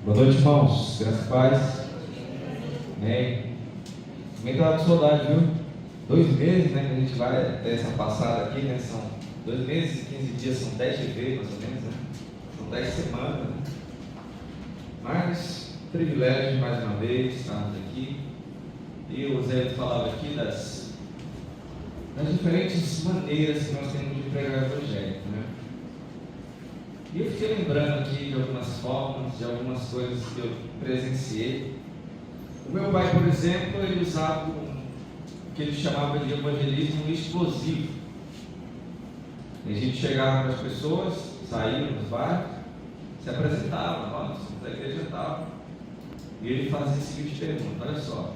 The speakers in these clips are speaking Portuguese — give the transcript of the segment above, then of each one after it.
Boa noite, irmãos. Graças e paz. Amém. Também estava com saudade, viu? 2 meses, né? Que a gente vai ter essa passada aqui, né? São 2 meses e 15 dias, são 10 GV, mais ou menos, né? São 10 semanas, né? Mas, privilégio mais uma vez estarmos aqui. E o Zé falava aqui das diferentes maneiras que nós temos de pregar o Evangelho, né? E eu fiquei lembrando aqui de algumas formas, de algumas coisas que eu presenciei. O meu pai, por exemplo, ele usava o que ele chamava de evangelismo explosivo. E a gente chegava para as pessoas, saía nos bairros, se apresentava, nós somos da igreja tal. E ele fazia a seguinte pergunta: olha só,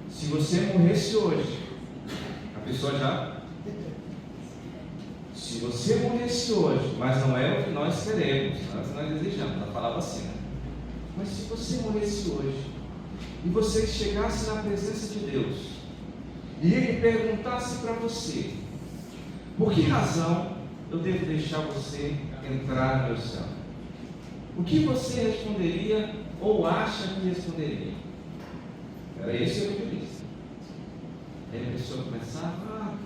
se você morresse hoje, a pessoa já... Se você morresse hoje, mas não é o que nós queremos, nós desejamos, ela falava assim, né? Mas se você morresse hoje, e você chegasse na presença de Deus, e Ele perguntasse para você, por que razão eu devo deixar você entrar no meu céu? O que você responderia, ou acha que responderia? Era esse o evangelista. Aí a pessoa começava: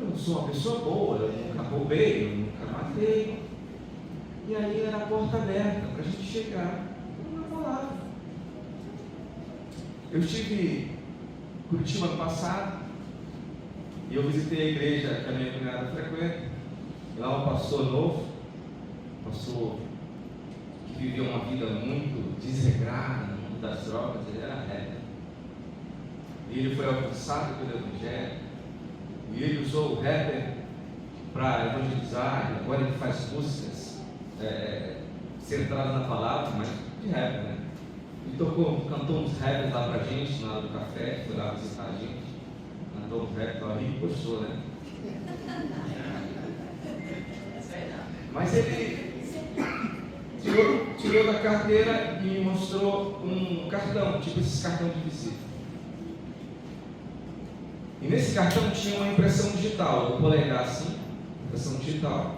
eu não sou uma pessoa boa, eu nunca roubei, eu nunca matei. E aí era a porta aberta para a gente chegar numa palavra. Eu estive em Curitiba ano passado e eu visitei a igreja que a minha cunhada frequenta. E lá um pastor novo, um pastor que viveu uma vida muito desregrada no mundo das drogas, ele era rapper. E ele foi alcançado pelo Evangelho. E ele usou o rapper para evangelizar, e agora ele faz músicas centradas na palavra, mas de rapper, né? Ele cantou uns rappers lá pra gente, na hora do café, foi lá visitar a gente, cantou um rap, lá e gostou, né? Mas ele tirou da carteira e me mostrou um cartão, tipo esses cartões de visita. E nesse cartão tinha uma impressão digital, eu vou polegar assim, impressão digital.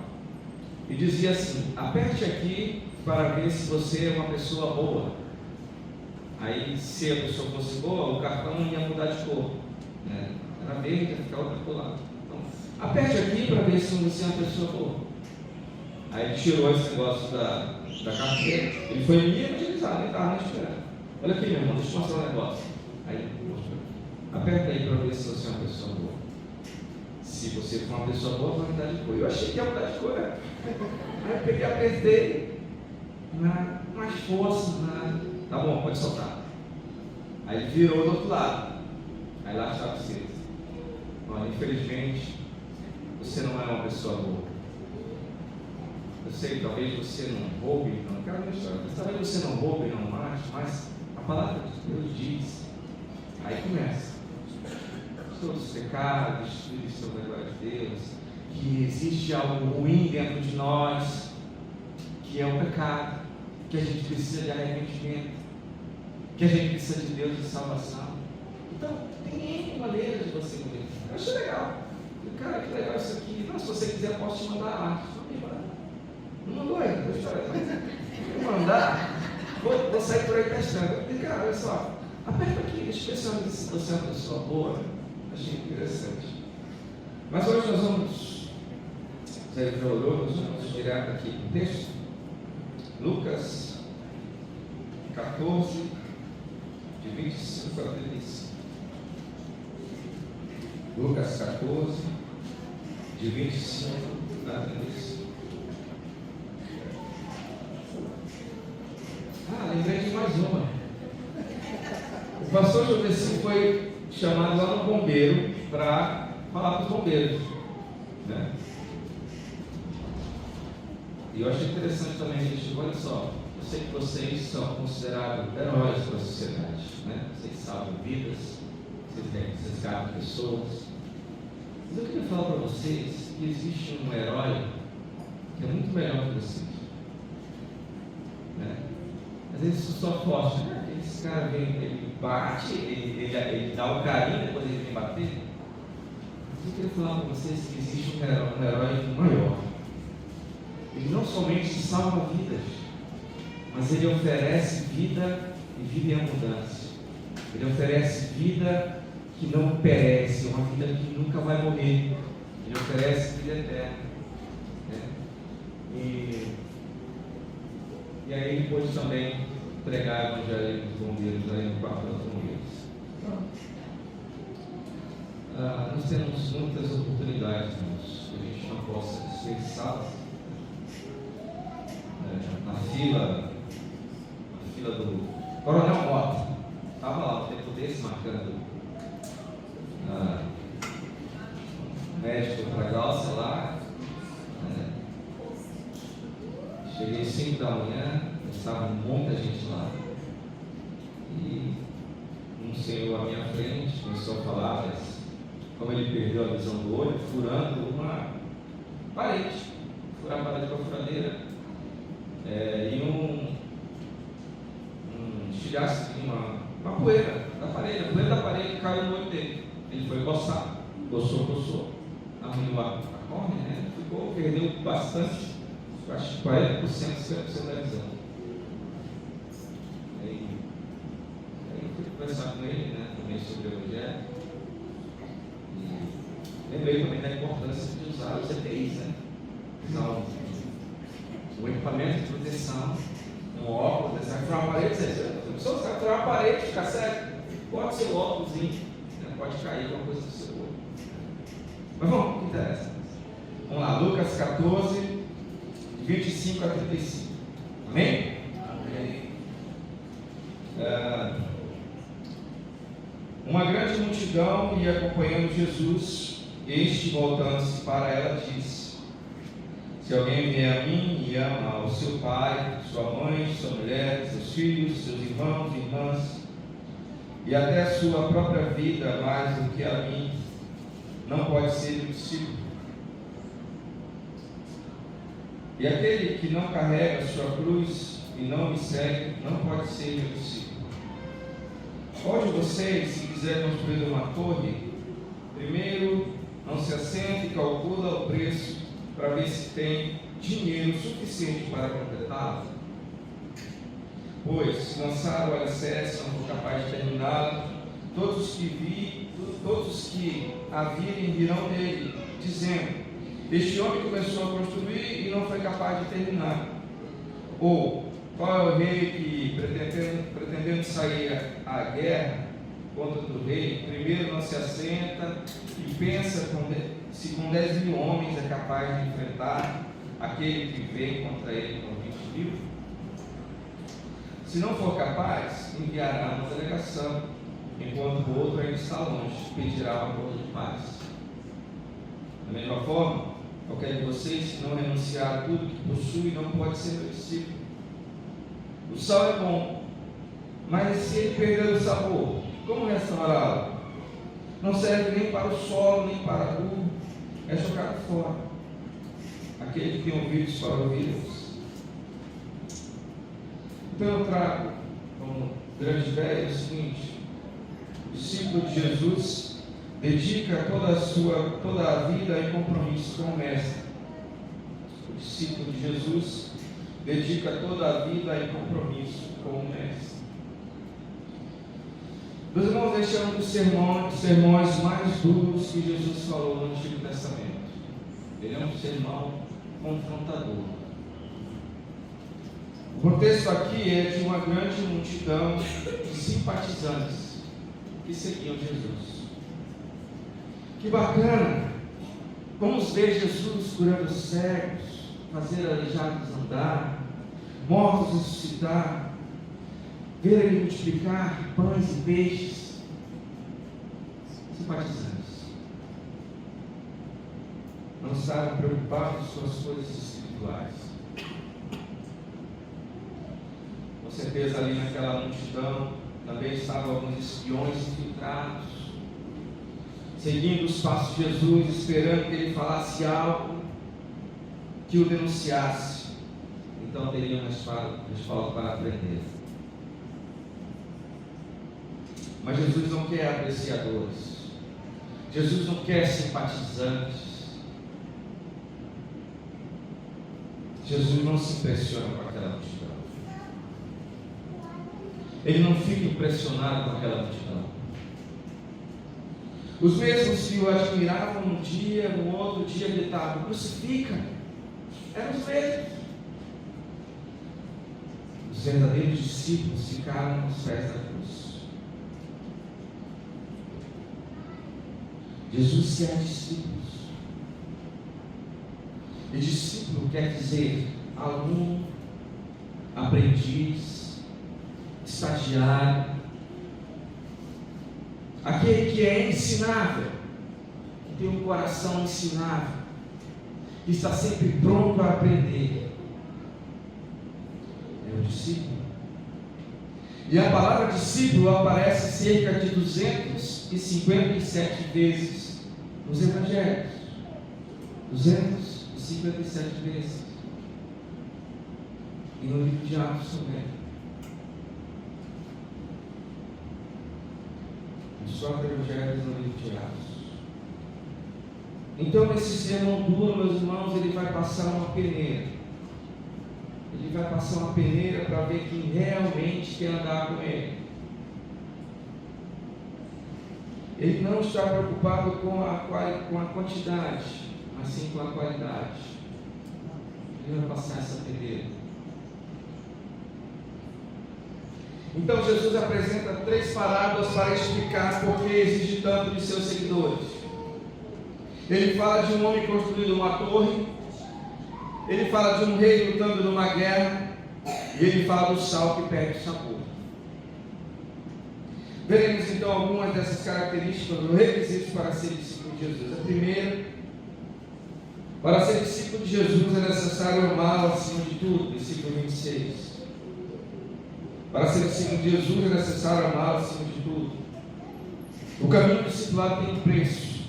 E dizia assim: aperte aqui para ver se você é uma pessoa boa. Aí, se a pessoa fosse boa, o cartão ia mudar de cor, né? Era verde, ia ficar outra cor lá. Então, aperte aqui para ver se você é uma pessoa boa. Aí ele tirou esse negócio da carteira, ele foi me evangelizar, ele estava me esperando. Olha aqui, meu irmão, deixa eu mostrar um negócio. Aí ele mostrou: aperta aí para ver se você é uma pessoa boa. Se você for uma pessoa boa, vai mudar de cor. Eu achei que ia mudar de cor, né? Aí eu peguei, apertei, mais força, tá bom, pode soltar. Aí ele virou do outro lado. Aí lá estava escrito: olha, infelizmente, você não é uma pessoa boa. Eu sei, talvez você não roube, não quero minha história, mas talvez você não roube, não mate, mas a palavra de Deus diz. Aí começa: todos os pecados, destruídos sobre a glória de Deus, que existe algo ruim dentro de nós, que é o pecado, que a gente precisa de arrependimento, que a gente precisa de Deus de salvação. Então, tem maneiras de você viver. Eu achei legal. Cara, que legal isso aqui. Não, se você quiser, posso te mandar a arte. Não mandou ainda, deixa eu falar. Vou mandar, vou sair por aí testando. Eu falei: cara, olha só, aperta aqui, deixa eu ver se você é uma pessoa boa. Achei interessante. Mas hoje nós vamos, você já olhou, nós vamos direto aqui no texto. Lucas 14, de 25 a 35. Lucas 14, de 25 a 35. Lembrei de mais uma. O pastor Joveci foi chamado lá no bombeiro para falar para os bombeiros, né? E eu achei interessante também, gente, olha só, eu sei que vocês são considerados heróis para a sociedade, né? Vocês salvam vidas, vocês resgatam pessoas. Mas eu queria falar para vocês que existe um herói que é muito melhor que vocês, né? Às vezes isso só forte, né? Esse cara vem, ele bate, ele dá um carinho, depois ele vem bater. Eu queria falar para vocês que existe um herói maior. Ele não somente salva vidas, mas Ele oferece vida e vida em abundância. Ele oferece vida que não perece, uma vida que nunca vai morrer. Ele oferece vida eterna, né? E aí ele pôde também pregar o evangelho dos bombeiros aí no quarto dos bombeiros. Nós temos muitas oportunidades, irmãos, que a gente não possa desperdiçá-las. Na fila do Coronel Mota, estava lá o tempo desse marcando médico para Glaucia lá. Cheguei 5 da manhã, estava muita gente lá. E um senhor à minha frente começou a falar, mas como ele perdeu a visão do olho, furando uma parede. Furar a parede com a furadeira. E um estilhaço, uma poeira da parede. A poeira da parede caiu no olho dele. Ele foi coçar, coçou. Arruinou a córnea, né? Perdeu bastante, acho que 40%, 50% da visão. Aí eu fui conversar com ele, né, também sobre o evangelho. E lembrei também da importância de usar os EPIs, né? Usar o equipamento de proteção, um óculos, você vai furar uma parede, você vai furar uma parede, ficar cego, pode ser o óculos, né? Pode cair alguma coisa do seu olho. Mas vamos, o que interessa? Vamos lá, Lucas 14, 25 a 35. Amém? Amém. Uma grande multidão ia acompanhando Jesus. Este, voltando-se para ela, disse: se alguém vier a mim e ama o seu pai, sua mãe, sua mulher, seus filhos, seus irmãos e irmãs, e até a sua própria vida mais do que a mim, não pode ser meu discípulo. E aquele que não carrega a sua cruz e não me segue, não pode ser meu discípulo. Qual de vocês, se quiser construir uma torre, primeiro não se assenta e calcula o preço para ver se tem dinheiro suficiente para completá-la? Pois, se lançar o alicerce não for capaz de terminá-lo, todos os que a virem virão dele, dizendo: este homem começou a construir e não foi capaz de terminar. Ou, qual é o rei que, pretendendo sair à guerra contra outro rei, primeiro não se assenta e pensa se com 10.000 homens é capaz de enfrentar aquele que vem contra ele com 20.000? Se não for capaz, enviará uma delegação, enquanto o outro ainda está longe, pedirá um acordo de paz. Da mesma forma, qualquer de vocês que não renunciar a tudo que possui não pode ser meu discípulo. O sal é bom, mas se ele perder o sabor, como restaurá-lo? Não serve nem para o solo, nem para o burro, é jogado fora. Aquele que tem ouvidos para ouvi-los. Então eu trago como grande ideia o seguinte: o discípulo de Jesus dedica toda a vida em compromisso com o Mestre. O discípulo de Jesus dedica toda a vida em compromisso com o Mestre. Meus irmãos, este é um dos sermões mais duros que Jesus falou no Antigo Testamento. Ele é um sermão confrontador. O contexto aqui é de uma grande multidão de simpatizantes que seguiam Jesus. Que bacana! Vamos ver Jesus curando cegos, fazer aleijados andar, mortos ressuscitar, ver ele multiplicar pães e peixes. Simpatizantes. Não estavam preocupados com as coisas espirituais. Com certeza ali naquela multidão também estavam alguns espiões infiltrados, seguindo os passos de Jesus, esperando que ele falasse algo que o denunciasse. Então teriam respaldo para aprender. Mas Jesus não quer apreciadores. Jesus não quer simpatizantes. Jesus não se impressiona com aquela multidão. Ele não fica impressionado com aquela multidão. Os mesmos que o admiravam um dia, no outro dia gritavam: crucifica! Eram os mesmos. Os verdadeiros discípulos ficaram aos pés da cruz. Jesus quer discípulos. E discípulo quer dizer aluno, aprendiz, estagiário, aquele que é ensinável, que tem um coração ensinável, que está sempre pronto a aprender. É o discípulo. E a palavra discípulo aparece cerca de 257 vezes nos evangelhos. 257 vezes. E no livro de Atos também. Nos quatro evangelhos no livro de Atos. Então, nesse sermão duro, meus irmãos, ele vai passar uma peneira. Ele vai passar uma peneira para ver quem realmente quer andar com ele. Ele não está preocupado com a quantidade, mas sim com a qualidade. Ele vai passar essa peneira. Então Jesus apresenta 3 parábolas para explicar por que exige tanto de seus seguidores. Ele fala de um homem construindo uma torre, ele fala de um rei lutando numa guerra, e ele fala do sal que perde o sabor. Veremos então algumas dessas características, os requisitos para ser discípulo de Jesus. A primeira: para ser discípulo de Jesus é necessário amá-lo acima de tudo. Versículo 26. Para ser discípulo de Jesus é necessário amá-lo acima de tudo. O caminho do discipulado tem um preço.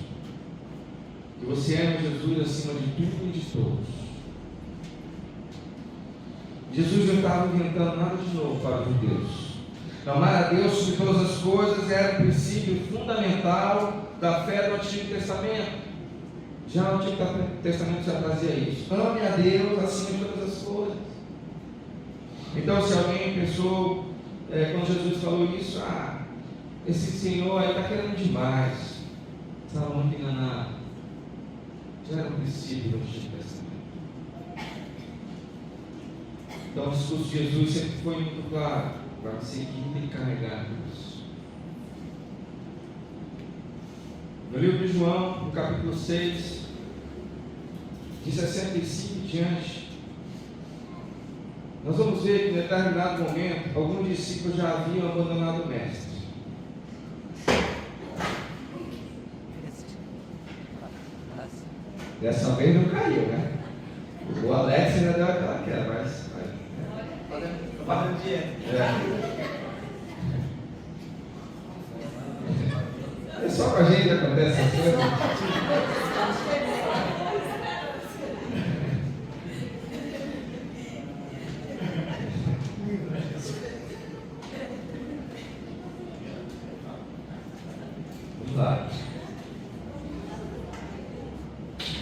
Que você ama Jesus acima de tudo e de todos. Jesus não estava inventando nada de novo para os judeus. Amar a Deus sobre todas as coisas era um princípio fundamental da fé do Antigo Testamento. Já o Antigo Testamento já trazia isso. Ame a Deus acima de todas as coisas. Então, se alguém pensou, quando Jesus falou isso, esse Senhor aí está querendo demais, estava muito enganado. Já era um princípio do Antigo Testamento. Então, o discurso de Jesus sempre foi muito claro: para seguir e carregar isso. No livro de João, no capítulo 6, de 65 em diante, nós vamos ver que em determinado momento, alguns discípulos já haviam abandonado o Mestre. Dessa vez não caiu, né? O Alex ainda deu aquela queda, mas... Fazendo dieta. É só com a gente que acontece essas coisas.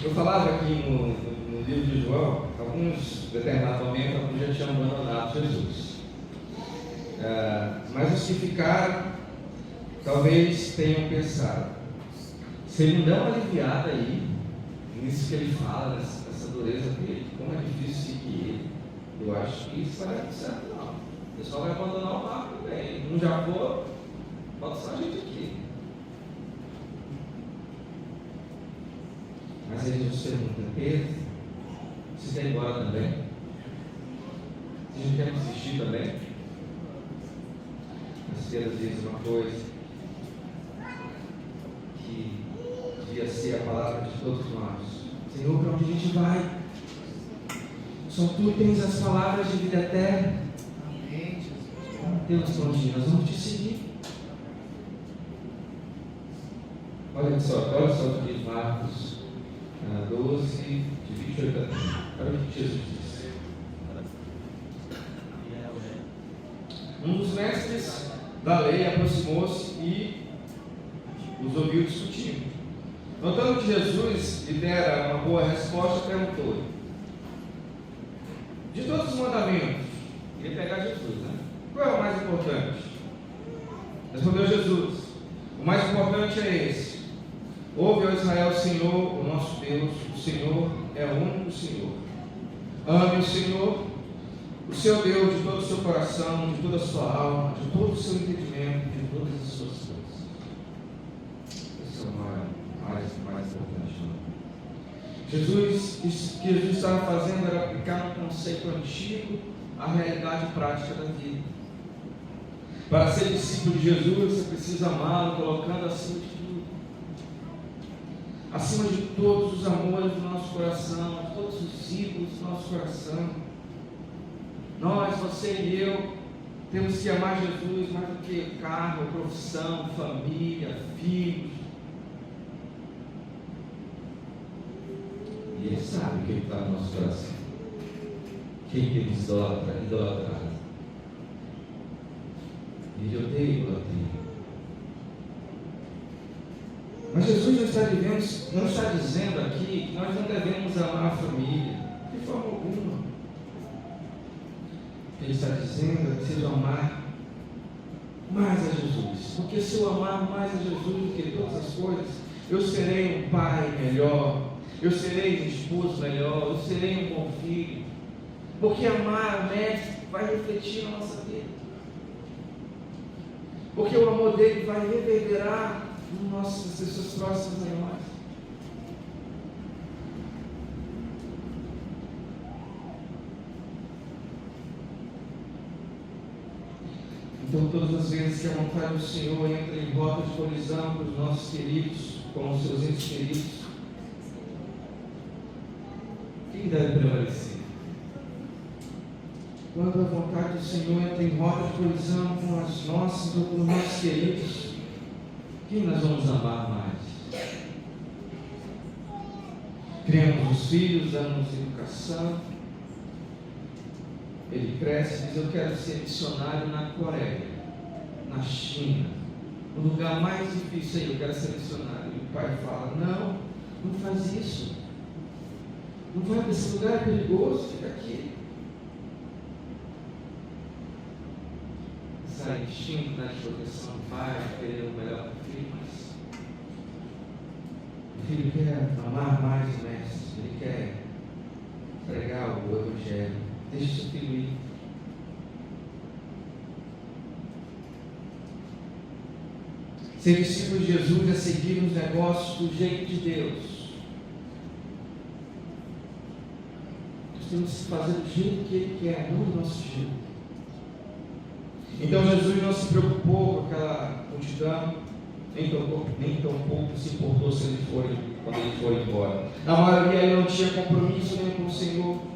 Eu falava aqui no livro de João, alguns determinados momentos, alguns já tinham abandonado Jesus. Mas os que ficaram, talvez tenham pensado: se ele não dá uma aliviada aí, nisso que ele fala, nessa dureza dele, como é difícil seguir ele, eu acho que isso vai dar certo não. O pessoal vai abandonar o barco também. Não já for, bota só a gente aqui. Mas aí Jesus pergunta: Pedro, você quer ir embora também? Você não quer desistir também? Mas Pedro diz uma coisa que devia ser a palavra de todos nós: Senhor, para onde a gente vai? Só tu tens as palavras de vida eterna. Deus, para onde nós vamos te seguir. Olha só o que diz Marcos 12, de 28 a 30. Olha o que Jesus disse. Um dos mestres da lei aproximou-se e os ouviu discutindo. Notando que Jesus lhe dera uma boa resposta, perguntou-lhe: de todos os mandamentos, ele ia pegar Jesus, né? Qual é o mais importante? Respondeu Jesus: o mais importante é esse: ouve, ó Israel, o Senhor, o nosso Deus, o Senhor é o único Senhor. Ame o Senhor, o seu Deus, de todo o seu coração, de toda a sua alma, de todo o seu entendimento, de todas as suas forças. Esse é o mais importante. Jesus, o que Jesus estava fazendo era aplicar um conceito antigo à realidade prática da vida. Para ser discípulo de Jesus, você precisa amá-lo, colocando acima de tudo, acima de todos os amores do nosso coração, de todos os ídolos do nosso coração. Nós, você e eu, temos que amar Jesus mais do que carro, profissão, família, filhos. E Ele sabe o que está no nosso coração. Quem temos idolatrado. Ele odeia idolatria. Mas Jesus não está dizendo aqui que nós não devemos amar a família, de forma alguma. Ele está dizendo que se eu amar mais a Jesus, porque se eu amar mais a Jesus do que todas as coisas, eu serei um pai melhor, eu serei um esposo melhor, eu serei um bom filho, porque amar o Mestre vai refletir na nossa vida, porque o amor dele vai reverberar nas pessoas próximas a nós. Então, todas as vezes que a vontade do Senhor entra em rota de colisão com os nossos queridos, com os seus entes queridos, quem deve prevalecer? Quando a vontade do Senhor entra em rota de colisão com as nossas ou com os nossos queridos, quem nós vamos amar mais? Criamos os filhos, damos educação. Ele cresce e diz: eu quero ser missionário na Coreia, na China, no lugar mais difícil aí, eu quero ser missionário. E o pai fala: não faz isso, não vai para esse lugar, é perigoso, fica aqui. Sai instinto da proteção do pai, querer o melhor para o filho, mas o filho quer amar mais o Mestre, ele quer pregar o Evangelho. Deixa seu filho ir. Ser discípulo de Jesus é seguir os negócios do jeito de Deus. Nós temos que fazer do jeito que Ele quer, não do nosso jeito. Então Jesus não se preocupou com aquela multidão, nem tão pouco se importou quando ele foi embora. A maioria ele não tinha compromisso nem com o Senhor.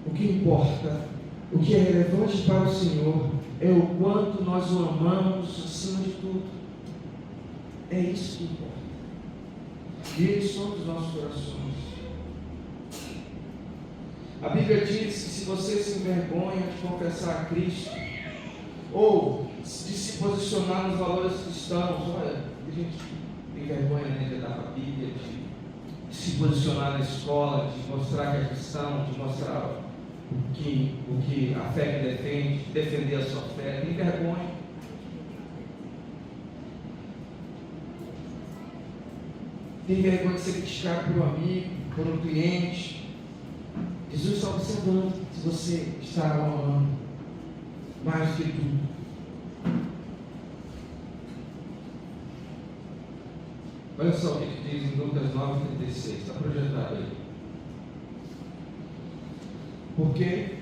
O que importa, o que é relevante para o Senhor, é o quanto nós o amamos acima de tudo. É isso que importa. E Ele sonda os nossos corações. A Bíblia diz que se você se envergonha de confessar a Cristo, ou de se posicionar nos valores cristãos, olha, a gente tem vergonha, né, de dar para a Bíblia, de se posicionar na escola, de mostrar que é cristão, de mostrar o que a fé que defende, defender a sua fé, tem vergonha. Tem vergonha de ser criticado por um amigo, por um cliente. Jesus está observando se você está amando mais do que tudo. Olha só o que diz em Lucas 9,36, está projetado aí. Porque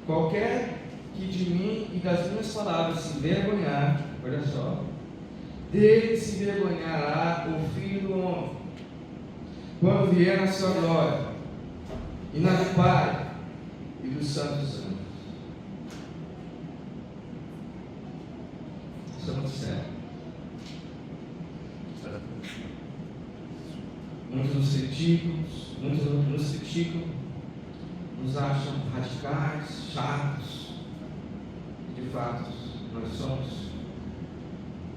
qualquer que de mim e das minhas palavras se envergonhar, olha só, dele se envergonhará o Filho do Homem, quando vier na sua glória, e na do Pai e dos santos anjos. Isso é muito sério. Muitos nos criticam, nos acham radicais, chatos, e de fato nós somos,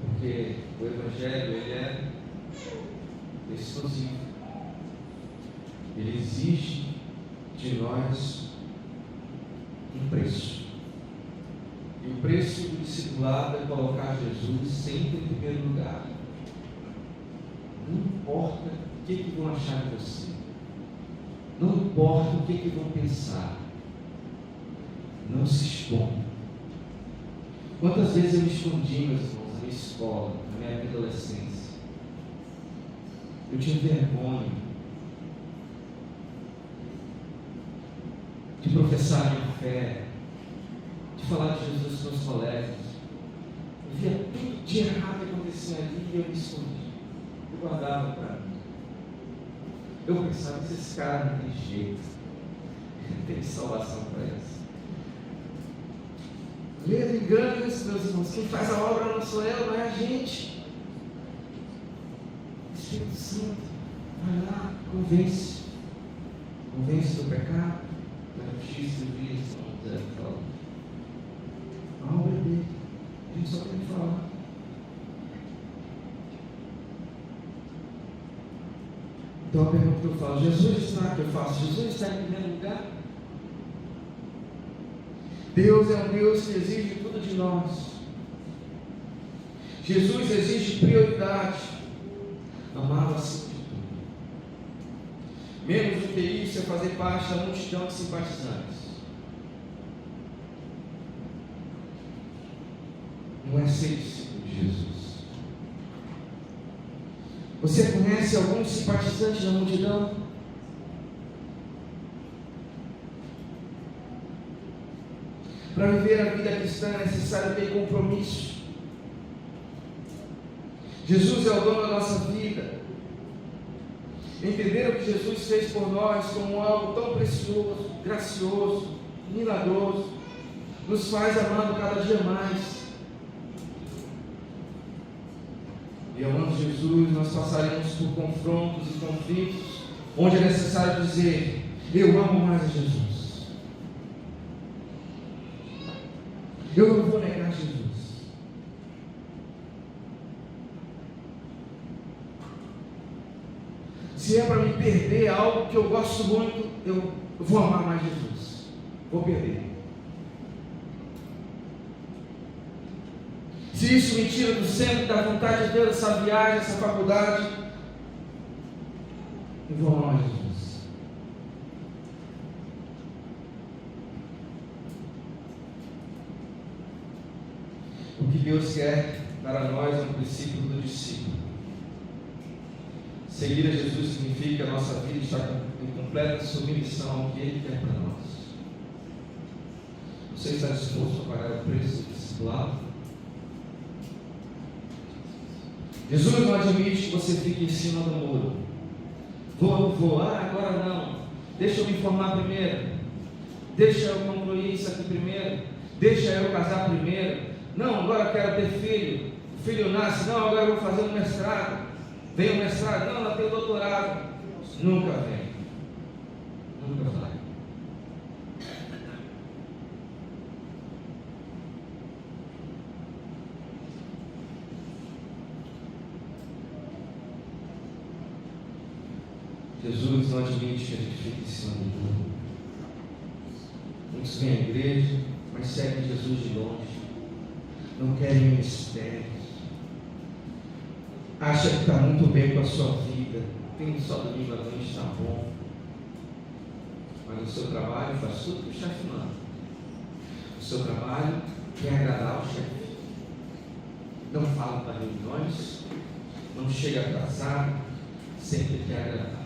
porque o Evangelho ele é exclusivo. ele exige de nós um preço. E o preço do discipulado é colocar Jesus sempre em primeiro lugar. Não importa o que vão achar de você. Não importa o que vão pensar. Não se exponha. Quantas vezes eu me escondi, meus irmãos, na minha escola, na minha adolescência? Eu tinha vergonha de professar a minha fé, de falar de Jesus com os colegas. Eu via tudo de errado que acontecia ali e eu me escondi. Eu guardava para mim. Eu pensava que esses caras não tem jeito, não tem salvação para eles. Medo, enganos, meus irmãos. Quem faz a obra não sou eu, não é a gente. Espírito Santo, vai lá, convence. Convence do pecado, da justiça e do juízo. A obra é dele. A gente só tem que falar. Então a pergunta que eu falo: Jesus está, que eu faço? Jesus está em primeiro lugar? Deus é um Deus que exige tudo de nós. Jesus exige prioridade, amá-lo acima de tudo. Menos do que isso é fazer parte da multidão de simpatizantes. Não é ser discípulo de Jesus. Você conhece algum simpatizante da multidão? Para viver a vida cristã é necessário ter compromisso. Jesus é o dono da nossa vida. Entender o que Jesus fez por nós como algo tão precioso, gracioso, milagroso, nos faz amá-lo cada dia mais. E amando Jesus, nós passaremos por confrontos e conflitos, onde é necessário dizer: eu amo mais a Jesus. Eu não vou negar Jesus. Se é para me perder algo que eu gosto muito, eu vou amar mais Jesus. Vou perder. Se isso me tira do centro da vontade de Deus, essa viagem, essa faculdade, eu vou amar mais Jesus. O que Deus quer para nós é um princípio do discípulo. Seguir a Jesus significa a nossa vida estar em completa submissão ao que Ele quer para nós. Você está disposto a pagar o preço do discipulado? Jesus não admite que você fique em cima do muro. Vou, agora não. Deixa eu me formar primeiro. Deixa eu concluir isso aqui primeiro. Deixa eu casar primeiro. Não, agora eu quero ter filho. O filho nasce. Não, agora eu vou fazer um mestrado. Vem o mestrado. Não, ela tem o doutorado. Nunca vem. Nunca vai. Jesus não admite que a gente fique em cima do muro. Muitos vêm à igreja, mas seguem Jesus de longe. Não querem ministérios. Acha que está muito bem com a sua vida. Tem só domingo à noite, está bom. Mas no seu trabalho faz tudo que o chefe manda. O seu trabalho quer agradar o chefe. Não fala para reuniões. Não chega atrasado. Sempre quer agradar.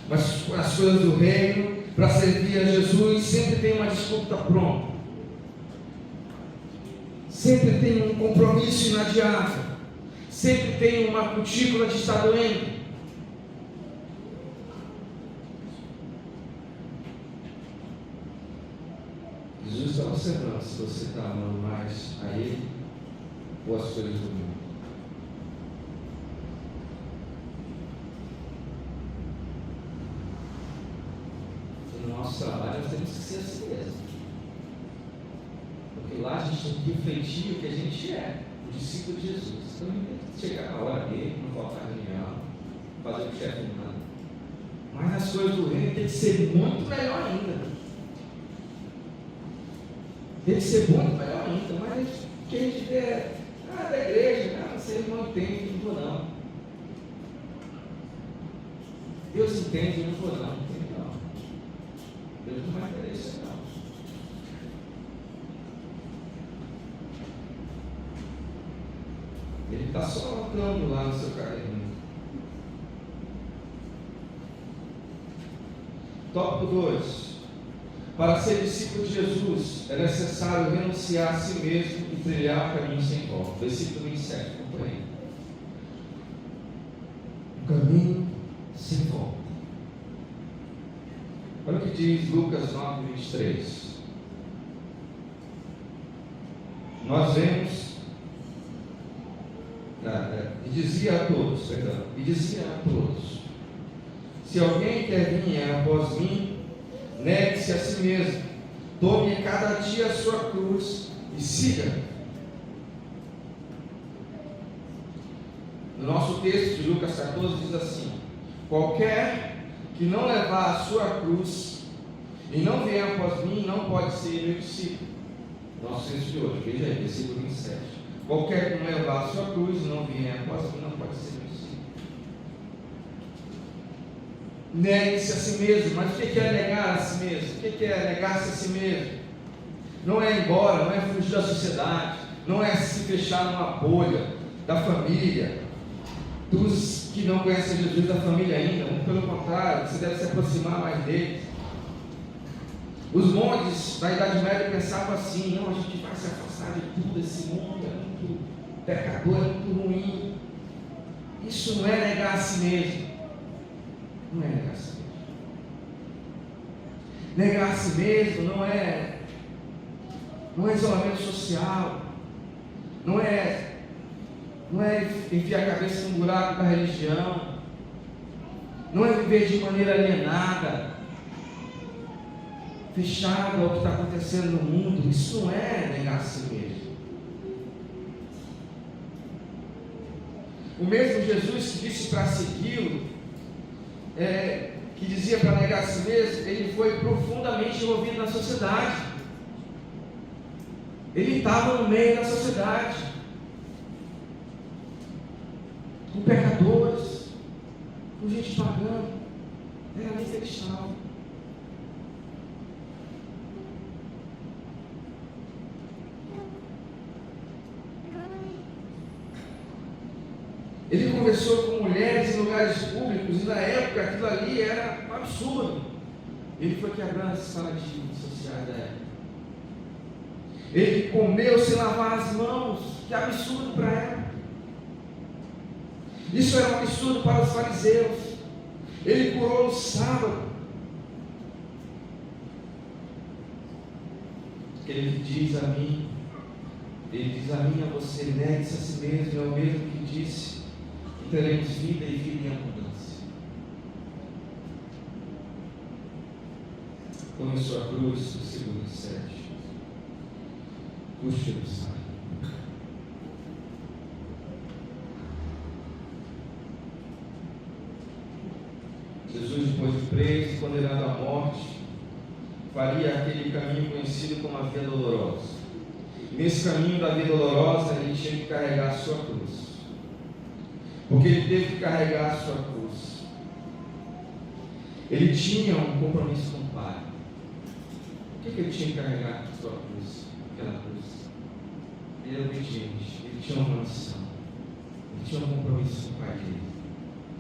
Mas as coisas do reino, para servir a Jesus, sempre tem uma desculpa pronta. Sempre tem um compromisso inadiável. Sempre tem uma cutícula de estar doendo. Jesus está observando se você está amando mais a Ele ou as coisas do mundo. No nosso trabalho nós temos que ser assim mesmo. Porque lá a gente tem que refletir o que a gente é, o discípulo de Jesus. Então, chegar na hora dele, não faltar reunião, fazer o que o chefe manda. Mas as coisas do reino tem que ser muito melhor ainda. Tem que ser muito melhor ainda. Mas o que a gente vê da igreja, você não entende, não vou não. Deus entende, não vou não. Entende não. Deus não vai querer isso não. Ele está só anotando lá no seu caderno. Tópico 2. Para ser discípulo de Jesus, é necessário renunciar a si mesmo e trilhar o caminho sem volta. Versículo 27, acompanhe. Um caminho sem volta. Olha o que diz Lucas 9, 23. Nós vemos, e dizia a todos, se alguém quer vir após mim, negue-se a si mesmo, tome cada dia a sua cruz e siga. No nosso texto de Lucas 14 diz assim: qualquer que não levar a sua cruz e não vier após mim, não pode ser meu discípulo. Nosso texto de hoje, veja aí, versículo 27. Qualquer que não levar a sua cruz e não vier após mim, não pode ser meu discípulo. Negue-se a si mesmo. Mas o que é negar a si mesmo? O que é negar-se a si mesmo? Não é ir embora, não é fugir da sociedade, não é se fechar numa bolha da família, dos que não conhecem Jesus da família ainda. Pelo contrário, você deve se aproximar mais deles. Os monges da Idade Média pensavam assim: não, a gente vai se afastar de tudo, esse mundo é muito pecador, é muito ruim. Isso não é negar a si mesmo. Não é negar a si mesmo. Negar a si mesmo não é isolamento social, não é enfiar a cabeça no buraco da religião, não é viver de maneira alienada, fechado ao que está acontecendo no mundo. Isso não é negar a si mesmo. O mesmo Jesus que disse para segui-lo, que dizia para negar a si mesmo, ele foi profundamente envolvido na sociedade. Ele estava no meio da sociedade, com pecadores, com gente pagando. Era ali que ele estava. Ele conversou com mulheres em lugares públicos, e na época aquilo ali era um absurdo. Ele foi quebrando esses paradigmas sociais da época. Ele comeu sem lavar as mãos. Que absurdo para ela. Isso era um absurdo para os fariseus. Ele curou no sábado. Ele diz a mim, a você, negue-se a si mesmo. É o mesmo que disse: teremos vida e vida em abundância. Começou a cruz, versículo 27. Puxa o sangue. Jesus, depois de preso e condenado à morte, faria aquele caminho conhecido como a Via Dolorosa. Nesse caminho da Via Dolorosa, ele tinha que carregar a sua cruz. Porque ele teve que carregar a sua cruz. Ele tinha um compromisso com o Pai. Por que ele tinha que carregar a sua cruz? Aquela cruz. Ele era obediente. Ele tinha uma missão. Ele tinha um compromisso com o Pai dele.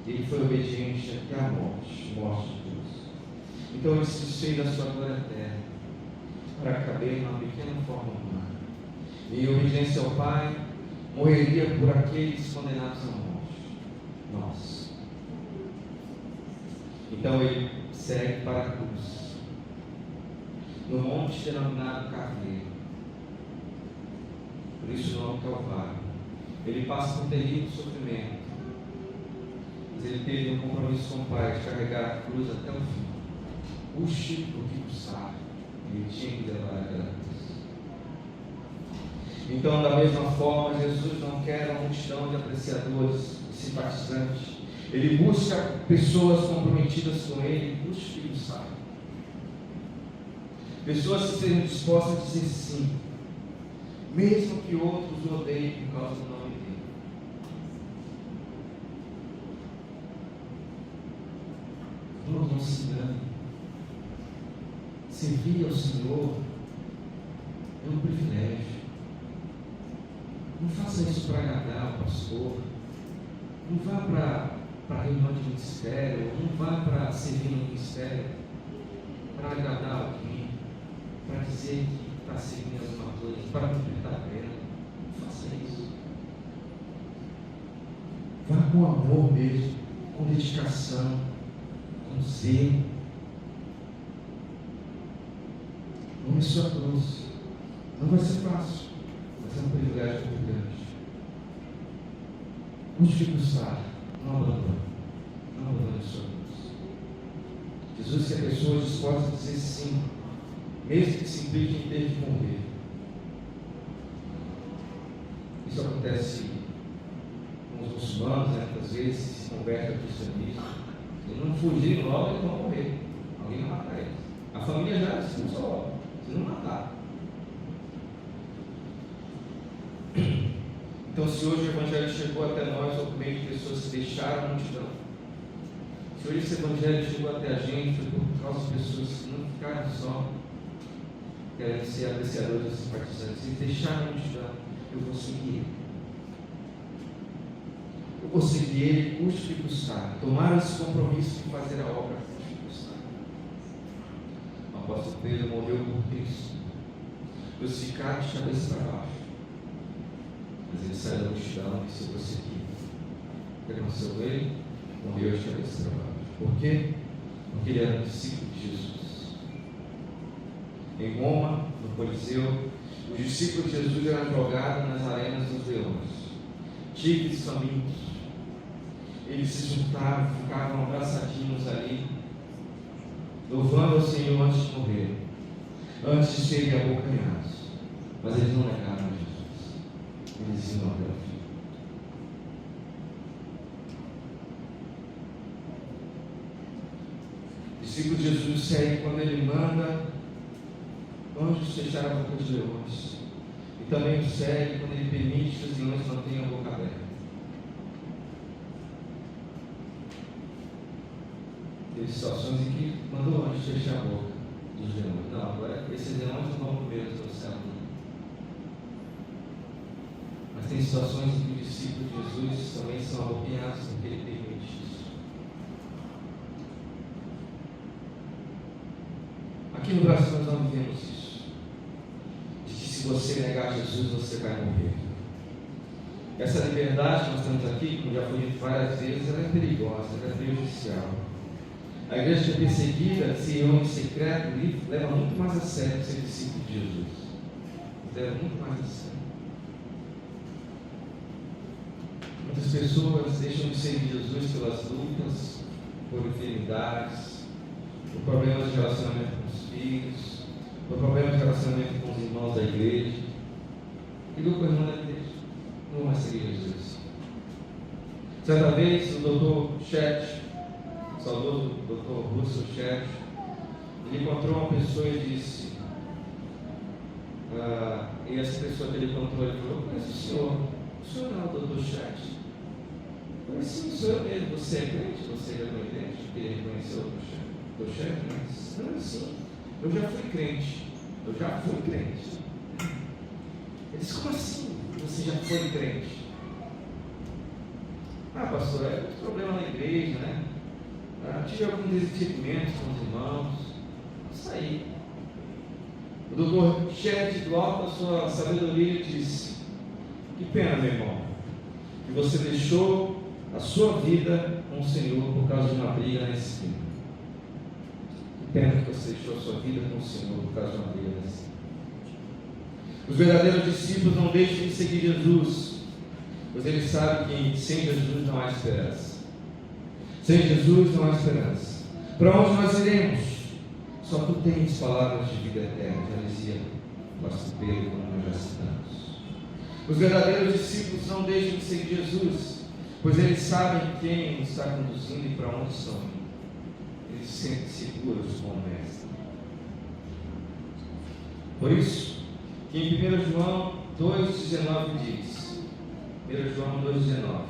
Ele foi obediente até a morte de Deus. Então ele se desfez da sua glória eterna para caber numa pequena forma humana. E em obediência ao Pai, morreria por aqueles condenados à morte. Nós. Então ele segue para a cruz, no monte denominado Carneiro, por isso o nome Calvário. Ele passa por um terrível sofrimento, mas ele teve um compromisso com o Pai de carregar a cruz até o fim. Puxe o que custar, ele tinha que levar aquela cruz. Então, da mesma forma, Jesus não quer uma multidão de apreciadores, simpatizantes. Ele busca pessoas comprometidas com Ele, busca o Espírito Santo. Pessoas que estejam dispostas a dizer sim, mesmo que outros o odeiem por causa do nome dele. Não se engane. Servir ao Senhor é um privilégio. Não faça isso para agradar o pastor. Não vá para a reunião de ministério. Não vá para servir no ministério para agradar alguém, para dizer que está seguindo alguma coisa, para cumprir tabela. Não faça isso. Vá com amor mesmo, com dedicação, com zelo. Não é sua cruz. Não vai ser fácil, mas é um privilégio muito grande. Onde que custar? Não abandone. Não abandone sua cruz. Jesus quer pessoas dispostas a dizer sim, mesmo que se implique em ter que morrer. Isso acontece com os muçulmanos, né? Muitas vezes se convertem ao cristianismo. Se não fugir logo, eles vão morrer. Alguém vai matar eles. A família já se expulsou logo, se não matar. Então, se hoje o Evangelho chegou até nós, por meio de pessoas que deixaram a multidão, se hoje esse Evangelho chegou até a gente, foi por causa das pessoas que não ficaram só querendo ser apreciadores ou simpatizantes, eles deixaram a multidão. Eu vou seguir ele. Eu vou seguir ele, custe o que custar. Tomaram esse compromisso de fazer a obra, custe o que custar. O apóstolo Pedro morreu por Cristo, crucificado de cabeça para baixo. Mas ele saiu da multidão e se prosseguiu. O que aconteceu ele? Morreu de cabeça para baixo. Por quê? Porque ele era um discípulo de Jesus. Em Roma, no Coliseu, os discípulos de Jesus eram jogados nas arenas dos leões. Tigres famintos. Eles se juntavam, ficavam abraçadinhos ali, louvando ao Senhor antes de morrer, antes de serem abocanhados. Mas eles não negaram a Jesus. Eles iam até o fim. O discípulo de Jesus segue quando ele manda anjos fechar a boca dos leões. E também o segue quando ele permite que os leões mantenham a boca aberta. Teve situações em que mandou anjos fechar a boca dos leões. Não, agora esses leões não vão comer do céu. Mas tem situações em que os discípulos de Jesus também são abocanhados porque ele permite isso. Aqui no Brasil nós não vivemos isso. De que se você negar Jesus, você vai morrer. Essa liberdade que nós temos aqui, como já foi dito várias vezes, ela é perigosa, ela é prejudicial. A igreja que é perseguida, se reúne em secreto, leva muito mais a sério ser discípulo de Jesus. Leva muito mais a sério. Muitas pessoas deixam de seguir Jesus pelas lutas, por enfermidades, por problemas de relacionamento com os filhos, por problemas de relacionamento com os irmãos da igreja. E do irmão da igreja, não vai seguir Jesus. Certa vez, o Dr. Chet, o saudoso Dr. Russell Chet, ele encontrou uma pessoa e disse, e essa pessoa que ele encontrou, ele falou: conheço o senhor não é o Dr. Chet? Eu falei: sim, sou eu mesmo. Você é crente? Você é crente? Ele reconheceu o Dr. Chet? Mas não, sim, eu já fui crente. Ele disse: como assim você já foi crente? Pastor, é muito problema na igreja, né? Tive alguns desentendimento com os irmãos. Isso aí. O doutor Chet, do alto da sua sabedoria, disse: que pena, meu irmão, que você deixou a sua vida com o Senhor por causa de uma briga na esquina. Que pena que você deixou a sua vida com o Senhor por causa de uma briga na esquina. Os verdadeiros discípulos não deixam de seguir Jesus, pois eles sabem que sem Jesus não há esperança. Sem Jesus não há esperança. Para onde nós iremos? Só tu tens palavras de vida eterna, já dizia o pastor Pedro, como nós já citamos. Os verdadeiros discípulos não deixam de seguir Jesus, pois eles sabem quem está conduzindo e para onde estão indo. Eles se sentem seguros com o Mestre. Por isso, que em 1 João 2,19 diz, 1 João 2,19,